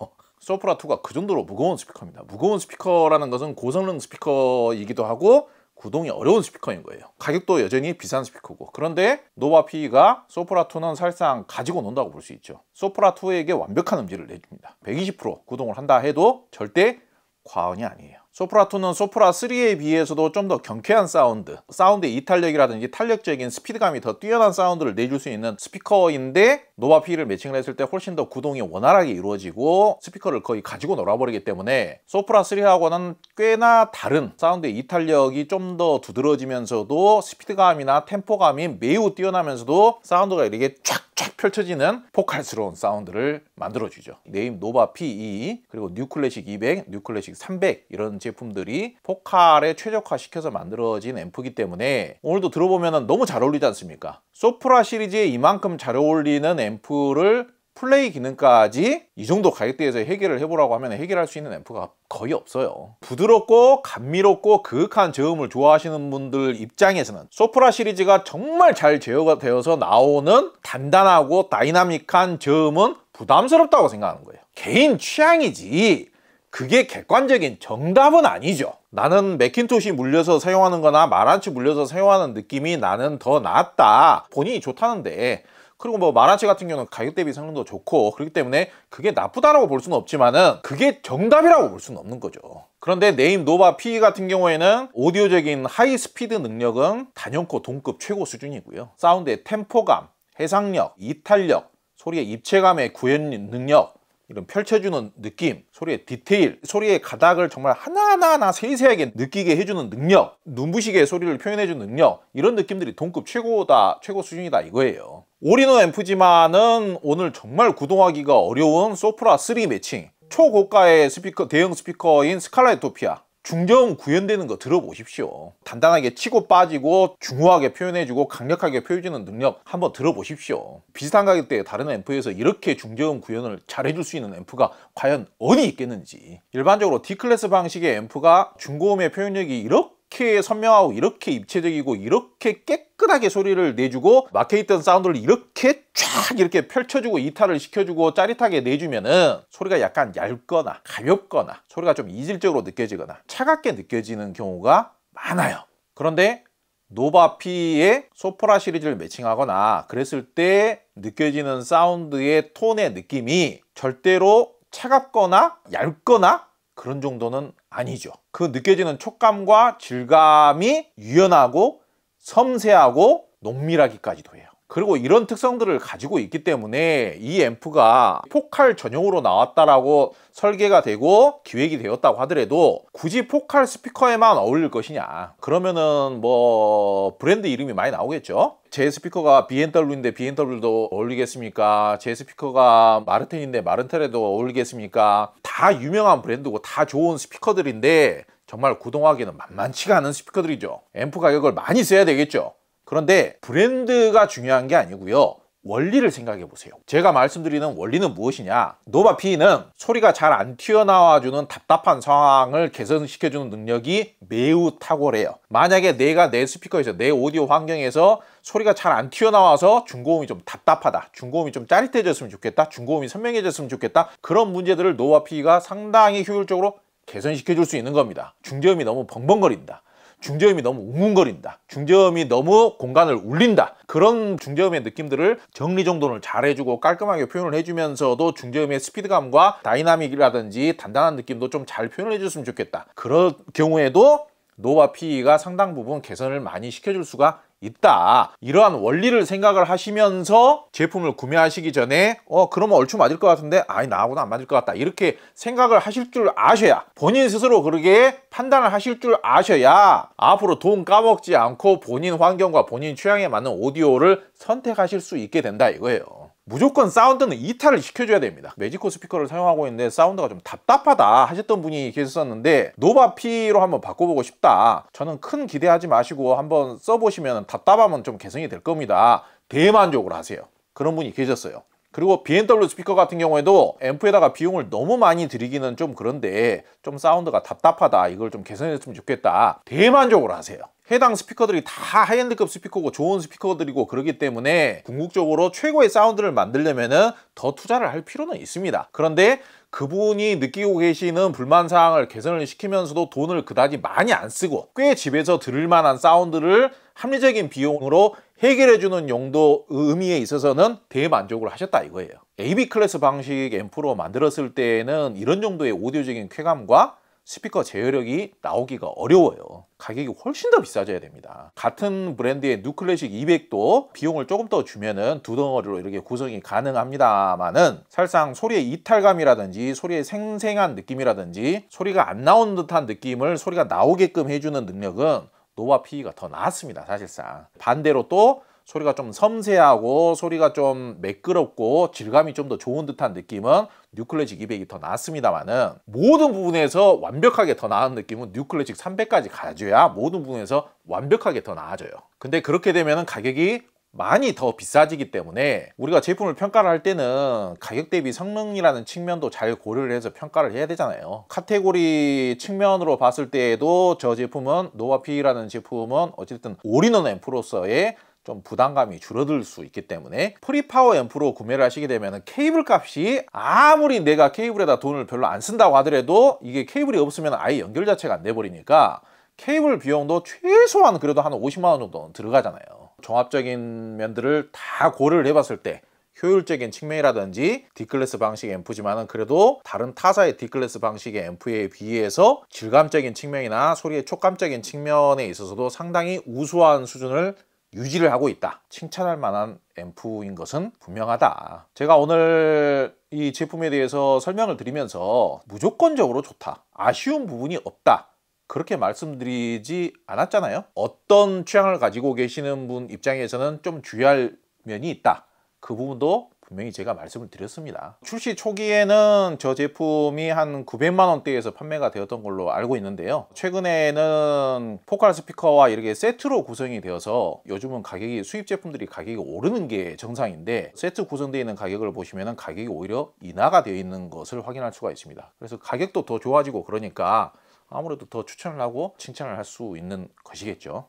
소프라 2가 그 정도로 무거운 스피커입니다. 무거운 스피커라는 것은 고성능 스피커이기도 하고 구동이 어려운 스피커인 거예요. 가격도 여전히 비싼 스피커고. 그런데 노바 PE가 소프라 2는 사실상 가지고 논다고 볼 수 있죠. 소프라 2에게 완벽한 음질을 내줍니다. 120% 구동을 한다 해도 절대 과언이 아니에요. 소프라 2는 소프라 3에 비해서도 좀 더 경쾌한 사운드의 이탈력이라든지 탄력적인 스피드감이 더 뛰어난 사운드를 내줄 수 있는 스피커인데 노바 PE를 매칭을 했을 때 훨씬 더 구동이 원활하게 이루어지고 스피커를 거의 가지고 놀아버리기 때문에 소프라 3하고는 꽤나 다른 사운드의 이탈력이 좀 더 두드러지면서도 스피드감이나 템포감이 매우 뛰어나면서도 사운드가 이렇게 쫙쫙 펼쳐지는 포칼스러운 사운드를 만들어주죠. 네임 노바 PE 그리고 뉴클래식 200, 뉴클래식 300 이런 제품들이 포칼에 최적화시켜서 만들어진 앰프이기 때문에 오늘도 들어보면 너무 잘 어울리지 않습니까? 소프라 시리즈에 이만큼 잘 어울리는 앰프를 플레이 기능까지 이 정도 가격대에서 해결을 해보라고 하면 해결할 수 있는 앰프가 거의 없어요. 부드럽고 감미롭고 그윽한 저음을 좋아하시는 분들 입장에서는 소프라 시리즈가 정말 잘 제어가 되어서 나오는 단단하고 다이나믹한 저음은 부담스럽다고 생각하는 거예요. 개인 취향이지 그게 객관적인 정답은 아니죠. 나는 맥킨토시 물려서 사용하는 거나 마란치 물려서 사용하는 느낌이 나는 더 낫다. 본인이 좋다는데 그리고 뭐 마란치 같은 경우는 가격 대비 성능도 좋고 그렇기 때문에 그게 나쁘다라고 볼 수는 없지만은 그게 정답이라고 볼 수는 없는 거죠. 그런데 네임 노바 PE 같은 경우에는 오디오적인 하이 스피드 능력은 단연코 동급 최고 수준이고요. 사운드의 템포감, 해상력, 이탈력, 소리의 입체감의 구현 능력, 이런 펼쳐주는 느낌, 소리의 디테일, 소리의 가닥을 정말 하나하나 세세하게 느끼게 해주는 능력, 눈부시게 소리를 표현해주는 능력, 이런 느낌들이 동급 최고다, 최고 수준이다 이거예요. 올인원 앰프지만은 오늘 정말 구동하기가 어려운 소프라 3 매칭, 초고가의 스피커, 대형 스피커인 스칼라이토피아, 중저음 구현되는 거 들어보십시오. 단단하게 치고 빠지고 중후하게 표현해주고 강력하게 표현해주는 능력 한번 들어보십시오. 비슷한 가격대에 다른 앰프에서 이렇게 중저음 구현을 잘 해줄 수 있는 앰프가 과연 어디 있겠는지. 일반적으로 D클래스 방식의 앰프가 중고음의 표현력이 이렇게 선명하고 이렇게 입체적이고 이렇게 깨끗하게 소리를 내주고 막혀있던 사운드를 이렇게 쫙 이렇게 펼쳐주고 이탈을 시켜주고 짜릿하게 내주면은 소리가 약간 얇거나 가볍거나 소리가 좀 이질적으로 느껴지거나 차갑게 느껴지는 경우가 많아요. 그런데 노바 PE의 소프라 시리즈를 매칭하거나 그랬을 때 느껴지는 사운드의 톤의 느낌이 절대로 차갑거나 얇거나 그런 정도는 아니죠. 그 느껴지는 촉감과 질감이 유연하고 섬세하고 농밀하기까지도 해요. 그리고 이런 특성들을 가지고 있기 때문에 이 앰프가 포칼 전용으로 나왔다라고 설계가 되고 기획이 되었다고 하더라도 굳이 포칼 스피커에만 어울릴 것이냐, 그러면은 뭐 브랜드 이름이 많이 나오겠죠. 제 스피커가 BMW인데 BMW도 어울리겠습니까? 제 스피커가 마르텐인데 마르텐에도 어울리겠습니까? 다 유명한 브랜드고 다 좋은 스피커들인데 정말 구동하기는 만만치가 않은 스피커들이죠. 앰프 가격을 많이 써야 되겠죠. 그런데 브랜드가 중요한 게 아니고요, 원리를 생각해 보세요. 제가 말씀드리는 원리는 무엇이냐, 노바 PE는 소리가 잘 안 튀어나와주는 답답한 상황을 개선시켜주는 능력이 매우 탁월해요. 만약에 내가 내 스피커에서 내 오디오 환경에서 소리가 잘 안 튀어나와서 중고음이 좀 답답하다, 중고음이 좀 짜릿해졌으면 좋겠다, 중고음이 선명해졌으면 좋겠다, 그런 문제들을 노바 PE가 상당히 효율적으로 개선시켜 줄 수 있는 겁니다. 중저음이 너무 벙벙거린다, 중저음이 너무 웅웅거린다, 중저음이 너무 공간을 울린다, 그런 중저음의 느낌들을 정리정돈을 잘 해주고 깔끔하게 표현을 해주면서도 중저음의 스피드감과 다이나믹이라든지 단단한 느낌도 좀 잘 표현을 해줬으면 좋겠다. 그런 경우에도 노바 PE가 상당 부분 개선을 많이 시켜줄 수가 있다. 이러한 원리를 생각을 하시면서 제품을 구매하시기 전에 그러면 얼추 맞을 것 같은데 아니 나하고는 안 맞을 것 같다, 이렇게 생각을 하실 줄 아셔야, 본인 스스로 그렇게 판단을 하실 줄 아셔야 앞으로 돈 까먹지 않고 본인 환경과 본인 취향에 맞는 오디오를 선택하실 수 있게 된다 이거예요. 무조건 사운드는 이탈을 시켜줘야 됩니다. 매지코 스피커를 사용하고 있는데 사운드가 좀 답답하다 하셨던 분이 계셨었는데 노바 PE로 한번 바꿔보고 싶다, 저는 큰 기대하지 마시고 한번 써보시면 답답하면 좀 개선이 될 겁니다. 대만족을 하세요. 그런 분이 계셨어요. 그리고 BMW 스피커 같은 경우에도 앰프에다가 비용을 너무 많이 들이기는 좀 그런데 좀 사운드가 답답하다, 이걸 좀 개선했으면 좋겠다, 대만족으로 하세요. 해당 스피커들이 다 하이엔드급 스피커고 좋은 스피커들이고 그러기 때문에 궁극적으로 최고의 사운드를 만들려면은 더 투자를 할 필요는 있습니다. 그런데 그분이 느끼고 계시는 불만사항을 개선을 시키면서도 돈을 그다지 많이 안 쓰고 꽤 집에서 들을 만한 사운드를 합리적인 비용으로 해결해주는 용도 의미에 있어서는 대만족을 하셨다 이거예요. AB 클래스 방식 앰프로 만들었을 때는 이런 정도의 오디오적인 쾌감과 스피커 제어력이 나오기가 어려워요. 가격이 훨씬 더 비싸져야 됩니다. 같은 브랜드의 뉴클래식 200도 비용을 조금 더 주면은 두 덩어리로 이렇게 구성이 가능합니다만은 사실상 소리의 이탈감이라든지 소리의 생생한 느낌이라든지 소리가 안 나오는 듯한 느낌을 소리가 나오게끔 해주는 능력은 노바 PE가 더 나았습니다. 사실상 반대로 또 소리가 좀 섬세하고 소리가 좀 매끄럽고 질감이 좀 더 좋은 듯한 느낌은 뉴클래식 200이 더 나았습니다만은 모든 부분에서 완벽하게 더 나은 느낌은 뉴클래식 300까지 가져야 모든 부분에서 완벽하게 더 나아져요. 근데 그렇게 되면은 가격이 많이 더 비싸지기 때문에 우리가 제품을 평가를 할 때는 가격 대비 성능이라는 측면도 잘 고려를 해서 평가를 해야 되잖아요. 카테고리 측면으로 봤을 때에도 저 제품은 노바 PE라는 제품은 어쨌든 올인원 앰프로서의 좀 부담감이 줄어들 수 있기 때문에 프리파워 앰프로 구매를 하시게 되면 케이블 값이 아무리 내가 케이블에다 돈을 별로 안 쓴다고 하더라도 이게 케이블이 없으면 아예 연결 자체가 안 돼 버리니까 케이블 비용도 최소한 그래도 한 50만 원 정도는 들어가잖아요. 종합적인 면들을 다 고려를 해봤을 때 효율적인 측면이라든지 D클래스 방식 앰프지만은 그래도 다른 타사의 D클래스 방식의 앰프에 비해서 질감적인 측면이나 소리의 촉감적인 측면에 있어서도 상당히 우수한 수준을 유지를 하고 있다, 칭찬할 만한 앰프인 것은 분명하다. 제가 오늘 이 제품에 대해서 설명을 드리면서 무조건적으로 좋다, 아쉬운 부분이 없다, 그렇게 말씀드리지 않았잖아요. 어떤 취향을 가지고 계시는 분 입장에서는 좀 주의할 면이 있다, 그 부분도 분명히 제가 말씀을 드렸습니다. 출시 초기에는 저 제품이 한 900만 원대에서 판매가 되었던 걸로 알고 있는데요. 최근에는 포칼 스피커와 이렇게 세트로 구성이 되어서 요즘은 가격이 수입 제품들이 가격이 오르는 게 정상인데 세트 구성되어 있는 가격을 보시면 가격이 오히려 인하가 되어 있는 것을 확인할 수가 있습니다. 그래서 가격도 더 좋아지고 그러니까 아무래도 더 추천을 하고 칭찬을 할 수 있는 것이겠죠.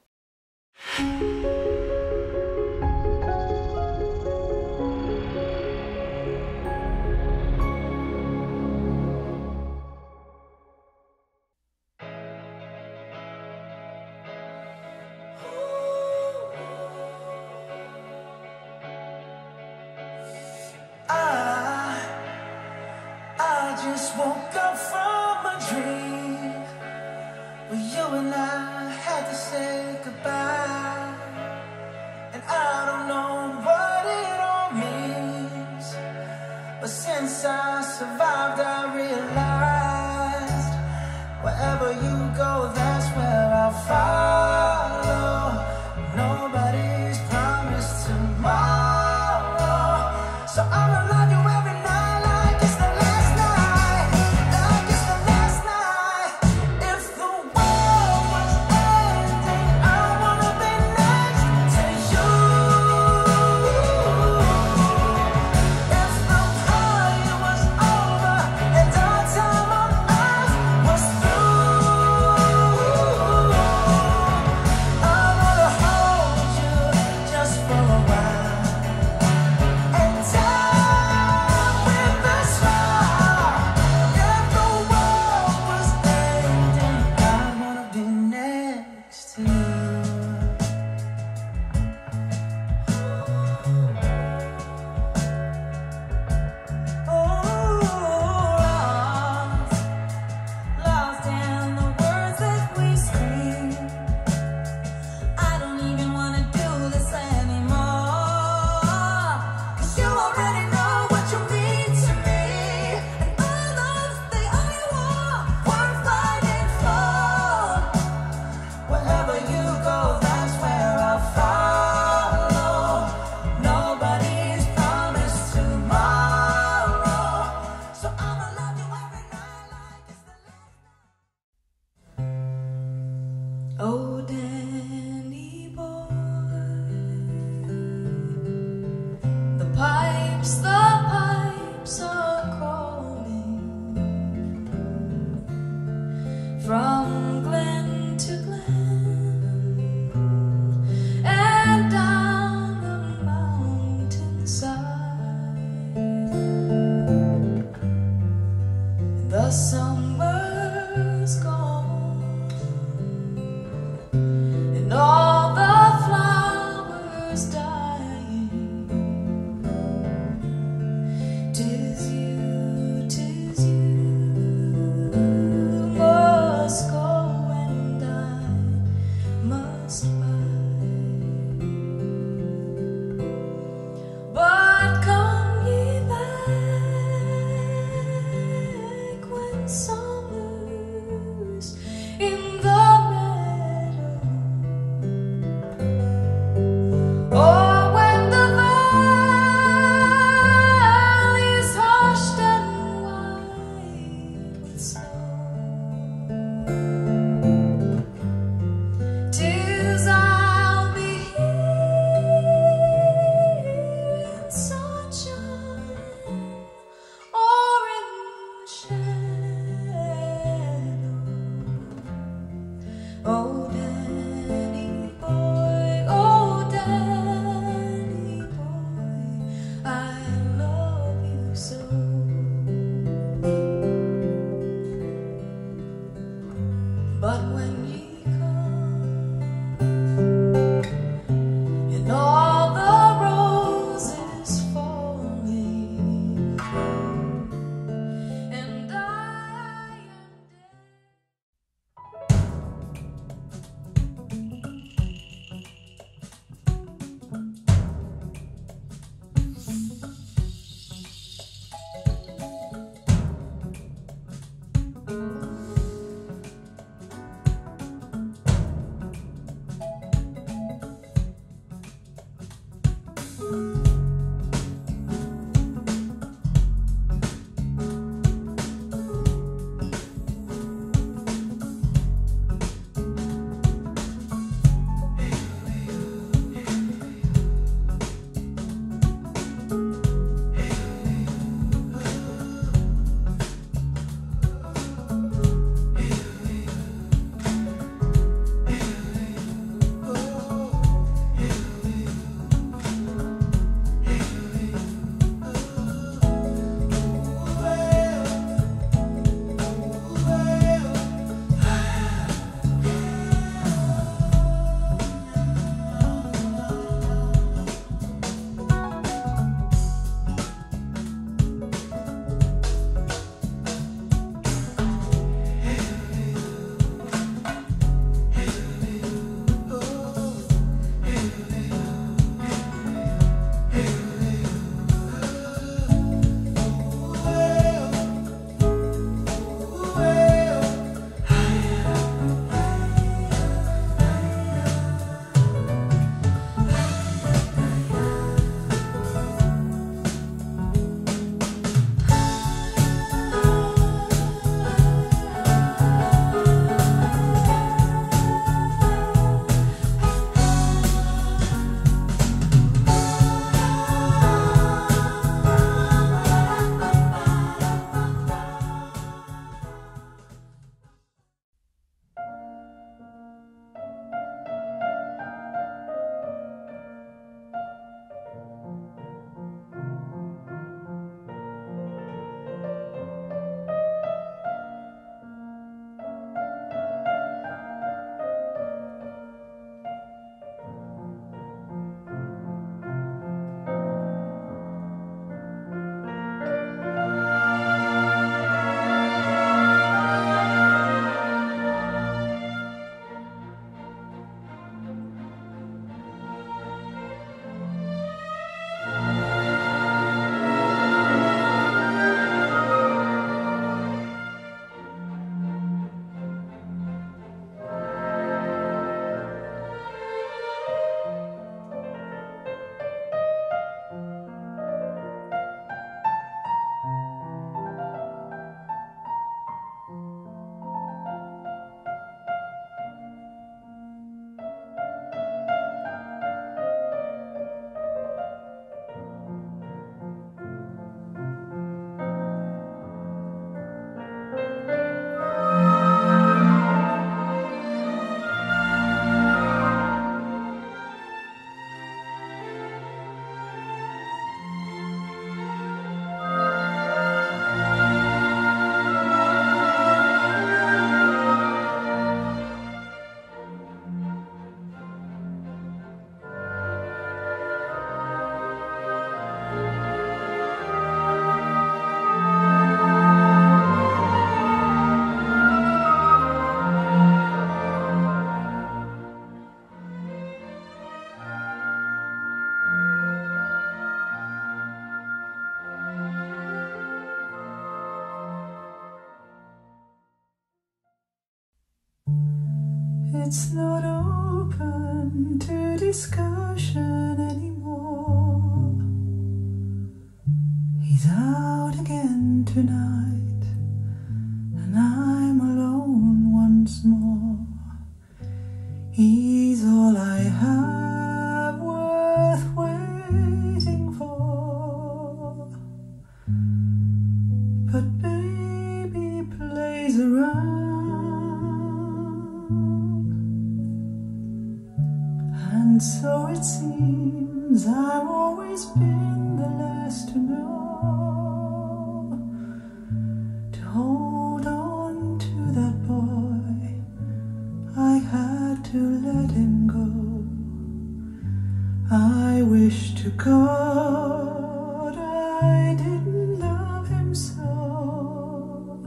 I just woke up from a dream where you and I had to say goodbye, and I don't know what it all means, but since I survived I realized wherever you go that's where I'll follow. Nobody's promised tomorrow, so I'ma love you every night like it's the last night, like it's the last night. If the world was ending, I wanna be next to you. If the party was over and our time on earth was through, I wanna hold you just for a while and die. pipes are calling from glen to glen and down the mountainside. And the summer's gone and all the flowers dying. It's not open to discussion anymore. He's out again tonight, and I'm alone once more. He's all I have worth waiting for. But baby plays around, and so it seems I've always been the last to know. To hold on to that boy, I had to let him go. I wish to God I didn't love him so,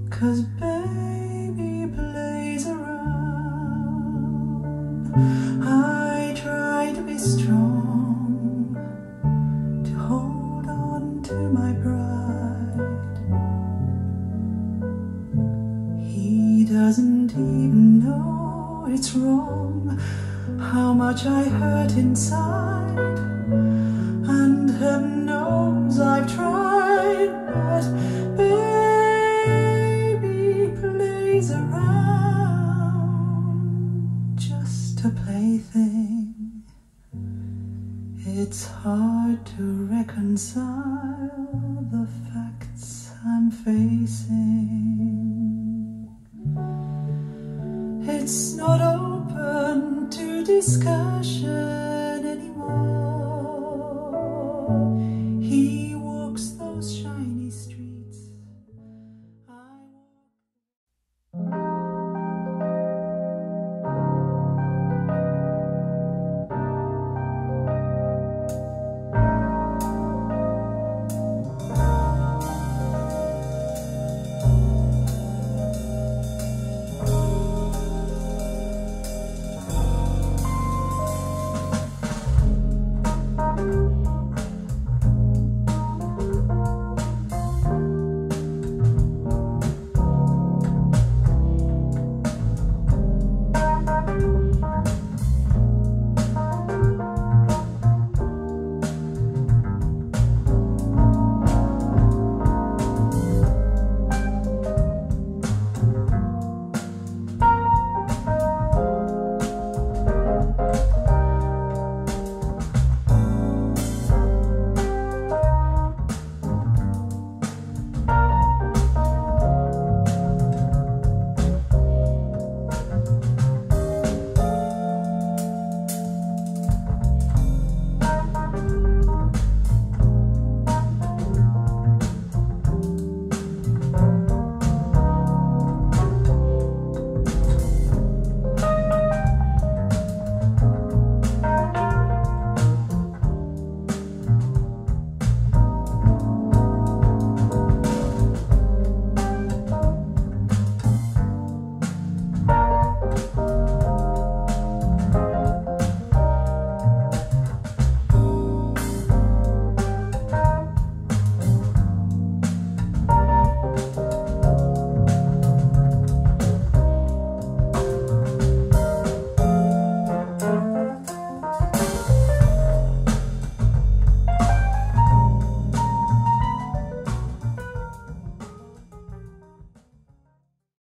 'cause baby plays around. I try to be strong, to hold on to my pride. He doesn't even know it's wrong, how much I hurt inside, and heaven knows I've tried, but baby plays around, just a plaything. It's hard to reconcile the facts I'm facing. It's not open to discussion anymore. He walks those shiny streets.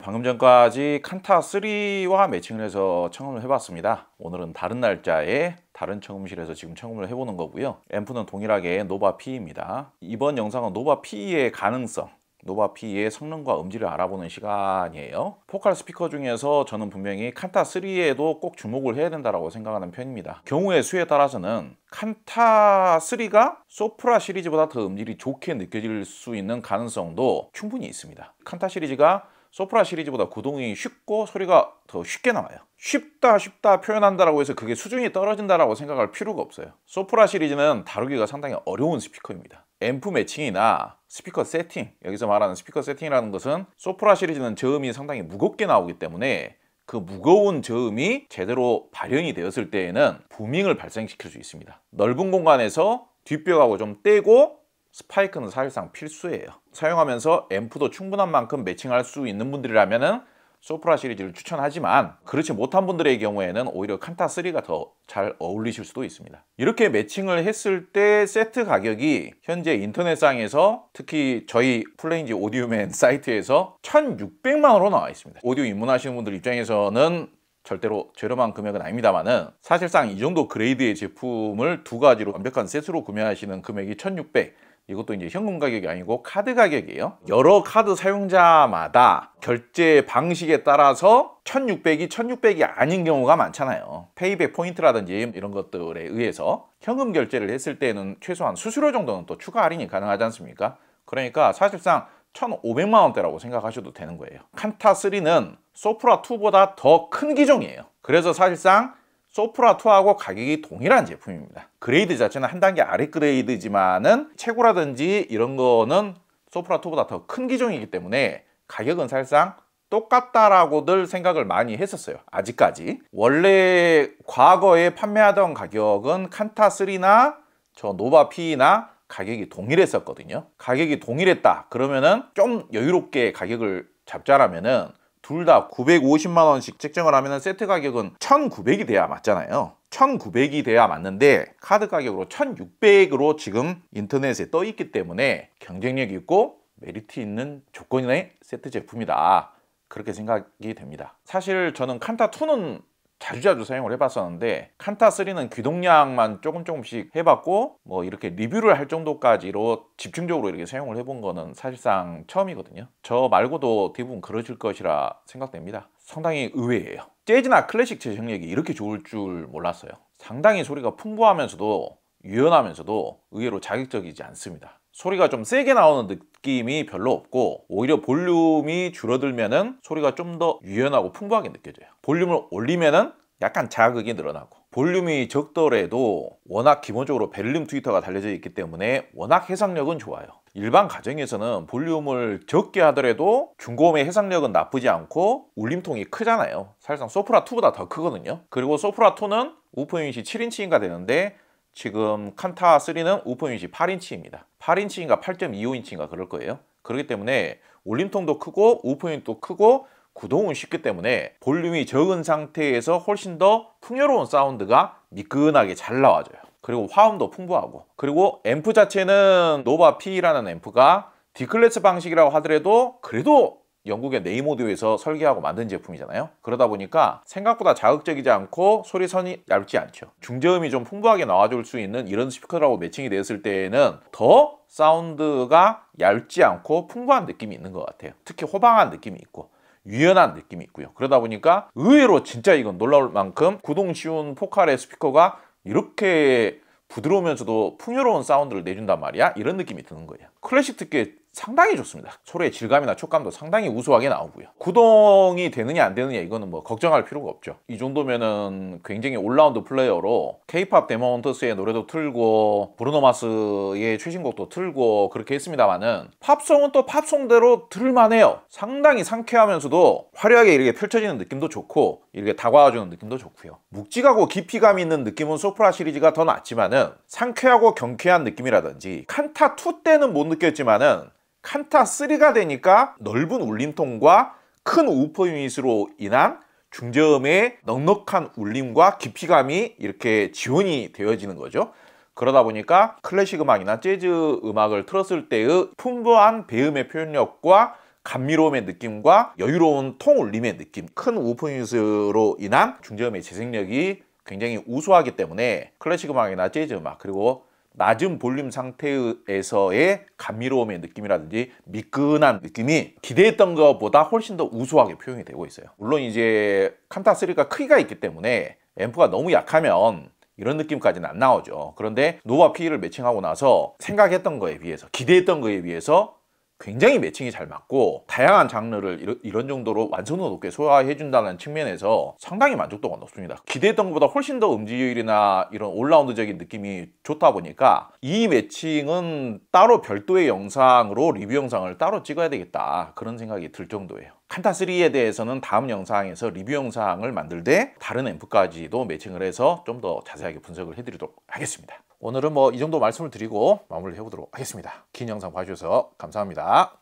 방금 전까지 칸타 3와 매칭을 해서 청음을 해봤습니다. 오늘은 다른 날짜에 다른 청음실에서 지금 청음을 해보는 거고요. 앰프는 동일하게 노바 P입니다. 이번 영상은 노바 P의 가능성, 노바 P의 성능과 음질을 알아보는 시간이에요. 포칼 스피커 중에서 저는 분명히 칸타 3에도 꼭 주목을 해야 된다고 생각하는 편입니다. 경우의 수에 따라서는 칸타 3가 소프라 시리즈보다 더 음질이 좋게 느껴질 수 있는 가능성도 충분히 있습니다. 칸타 시리즈가 소프라 시리즈보다 구동이 쉽고 소리가 더 쉽게 나와요. 쉽다 표현한다라고 해서 그게 수준이 떨어진다라고 생각할 필요가 없어요. 소프라 시리즈는 다루기가 상당히 어려운 스피커입니다. 앰프 매칭이나 스피커 세팅, 여기서 말하는 스피커 세팅이라는 것은 소프라 시리즈는 저음이 상당히 무겁게 나오기 때문에 그 무거운 저음이 제대로 발현이 되었을 때에는 부밍을 발생시킬 수 있습니다. 넓은 공간에서 뒷벽하고 좀 떼고 스파이크는 사실상 필수예요. 사용하면서 앰프도 충분한 만큼 매칭할 수 있는 분들이라면 소프라 시리즈를 추천하지만 그렇지 못한 분들의 경우에는 오히려 칸타 3가 더 잘 어울리실 수도 있습니다. 이렇게 매칭을 했을 때 세트 가격이 현재 인터넷상에서 특히 저희 플레인지 오디오맨 사이트에서 1,600만 원으로 나와 있습니다. 오디오 입문하시는 분들 입장에서는 절대로 저렴한 금액은 아닙니다만은 사실상 이 정도 그레이드의 제품을 두 가지로 완벽한 세트로 구매하시는 금액이 1,600. 이것도 이제 현금 가격이 아니고 카드 가격이에요. 여러 카드 사용자마다 결제 방식에 따라서 1,600이 1,600이 아닌 경우가 많잖아요. 페이백 포인트라든지 이런 것들에 의해서 현금 결제를 했을 때는 최소한 수수료 정도는 또 추가 할인이 가능하지 않습니까? 그러니까 사실상 1,500만 원대라고 생각하셔도 되는 거예요. 칸타 3는 소프라 2보다 더 큰 기종이에요. 그래서 사실상 소프라 2하고 가격이 동일한 제품입니다. 그레이드 자체는 한 단계 아래 그레이드지만은 채굴라든지 이런 거는 소프라 2보다 더 큰 기종이기 때문에 가격은 사실상 똑같다라고들 생각을 많이 했었어요. 아직까지. 원래 과거에 판매하던 가격은 칸타 3나 저 노바 P나 가격이 동일했었거든요. 가격이 동일했다 그러면은 좀 여유롭게 가격을 잡자라면은 둘 다 950만 원씩 책정을 하면은 세트 가격은 1,900이 돼야 맞잖아요. 1,900이 돼야 맞는데 카드 가격으로 1,600으로 지금 인터넷에 떠 있기 때문에 경쟁력 있고 메리트 있는 조건의 세트 제품이다. 그렇게 생각이 됩니다. 사실 저는 칸타 2는 자주자주 사용을 해봤었는데 칸타 3는 귀동량만 조금씩 해봤고 뭐 이렇게 리뷰를 할 정도까지로 집중적으로 이렇게 사용을 해본 거는 사실상 처음이거든요. 저 말고도 대부분 그러실 것이라 생각됩니다. 상당히 의외예요. 재즈나 클래식 재생력이 이렇게 좋을 줄 몰랐어요. 상당히 소리가 풍부하면서도 유연하면서도 의외로 자극적이지 않습니다. 소리가 좀 세게 나오는 느낌이 별로 없고 오히려 볼륨이 줄어들면은 소리가 좀 더 유연하고 풍부하게 느껴져요. 볼륨을 올리면은 약간 자극이 늘어나고 볼륨이 적더라도 워낙 기본적으로 베를린 트위터가 달려져 있기 때문에 워낙 해상력은 좋아요. 일반 가정에서는 볼륨을 적게 하더라도 중고음의 해상력은 나쁘지 않고 울림통이 크잖아요. 사실상 소프라 2보다 더 크거든요. 그리고 소프라 2는 우퍼 유닛이 7인치인가 되는데 지금 칸타 3는 우퍼 유닛이 8인치입니다. 8인치인가 8.25인치인가 그럴 거예요. 그렇기 때문에 울림통도 크고 우퍼 유닛도 크고 구동은 쉽기 때문에 볼륨이 적은 상태에서 훨씬 더 풍요로운 사운드가 미끈하게 잘 나와줘요. 그리고 화음도 풍부하고 그리고 앰프 자체는 노바 P라는 앰프가 D클래스 방식이라고 하더라도 그래도 영국의 네임 오디오에서 설계하고 만든 제품이잖아요. 그러다 보니까 생각보다 자극적이지 않고 소리선이 얇지 않죠. 중저음이 좀 풍부하게 나와줄 수 있는 이런 스피커라고 매칭이 되었을 때에는 더 사운드가 얇지 않고 풍부한 느낌이 있는 것 같아요. 특히 호방한 느낌이 있고 유연한 느낌이 있고요. 그러다 보니까 의외로 진짜 이건 놀라울 만큼 구동 쉬운 포칼의 스피커가 이렇게 부드러우면서도 풍요로운 사운드를 내준단 말이야. 이런 느낌이 드는 거예요. 클래식 듣기에 상당히 좋습니다. 소리의 질감이나 촉감도 상당히 우수하게 나오고요. 구동이 되느냐 안 되느냐 이거는 뭐 걱정할 필요가 없죠. 이 정도면은 굉장히 올라운드 플레이어로 K-팝 데모헌터스의 노래도 틀고 브루노 마스의 최신곡도 틀고 그렇게 했습니다만은 팝송은 또 팝송대로 들을만해요. 상당히 상쾌하면서도 화려하게 이렇게 펼쳐지는 느낌도 좋고 이렇게 다가와주는 느낌도 좋고요. 묵직하고 깊이감 있는 느낌은 소프라 시리즈가 더 낫지만은 상쾌하고 경쾌한 느낌이라든지 칸타 2 때는 못 느꼈지만은 칸타 3가 되니까 넓은 울림통과 큰 우퍼 유닛으로 인한 중저음의 넉넉한 울림과 깊이감이 이렇게 지원이 되어지는 거죠. 그러다 보니까 클래식 음악이나 재즈 음악을 틀었을 때의 풍부한 배음의 표현력과 감미로움의 느낌과 여유로운 통 울림의 느낌, 큰 우퍼 유닛으로 인한 중저음의 재생력이 굉장히 우수하기 때문에 클래식 음악이나 재즈 음악 그리고 낮은 볼륨 상태에서의 감미로움의 느낌이라든지 미끈한 느낌이 기대했던 것보다 훨씬 더 우수하게 표현이 되고 있어요. 물론 이제 칸타 3가 크기가 있기 때문에 앰프가 너무 약하면 이런 느낌까지는 안 나오죠. 그런데 노바 P를 매칭하고 나서 생각했던 거에 비해서 기대했던 거에 비해서 굉장히 매칭이 잘 맞고 다양한 장르를 이런 정도로 완성도 높게 소화해 준다는 측면에서 상당히 만족도가 높습니다. 기대했던 것보다 훨씬 더 음질이나 이런 올라운드적인 느낌이 좋다 보니까 이 매칭은 따로 별도의 영상으로 리뷰 영상을 따로 찍어야 되겠다 그런 생각이 들 정도예요. 칸타 3에 대해서는 다음 영상에서 리뷰 영상을 만들 때 다른 앰프까지도 매칭을 해서 좀 더 자세하게 분석을 해드리도록 하겠습니다. 오늘은 뭐 이 정도 말씀을 드리고 마무리를 해보도록 하겠습니다. 긴 영상 봐주셔서 감사합니다.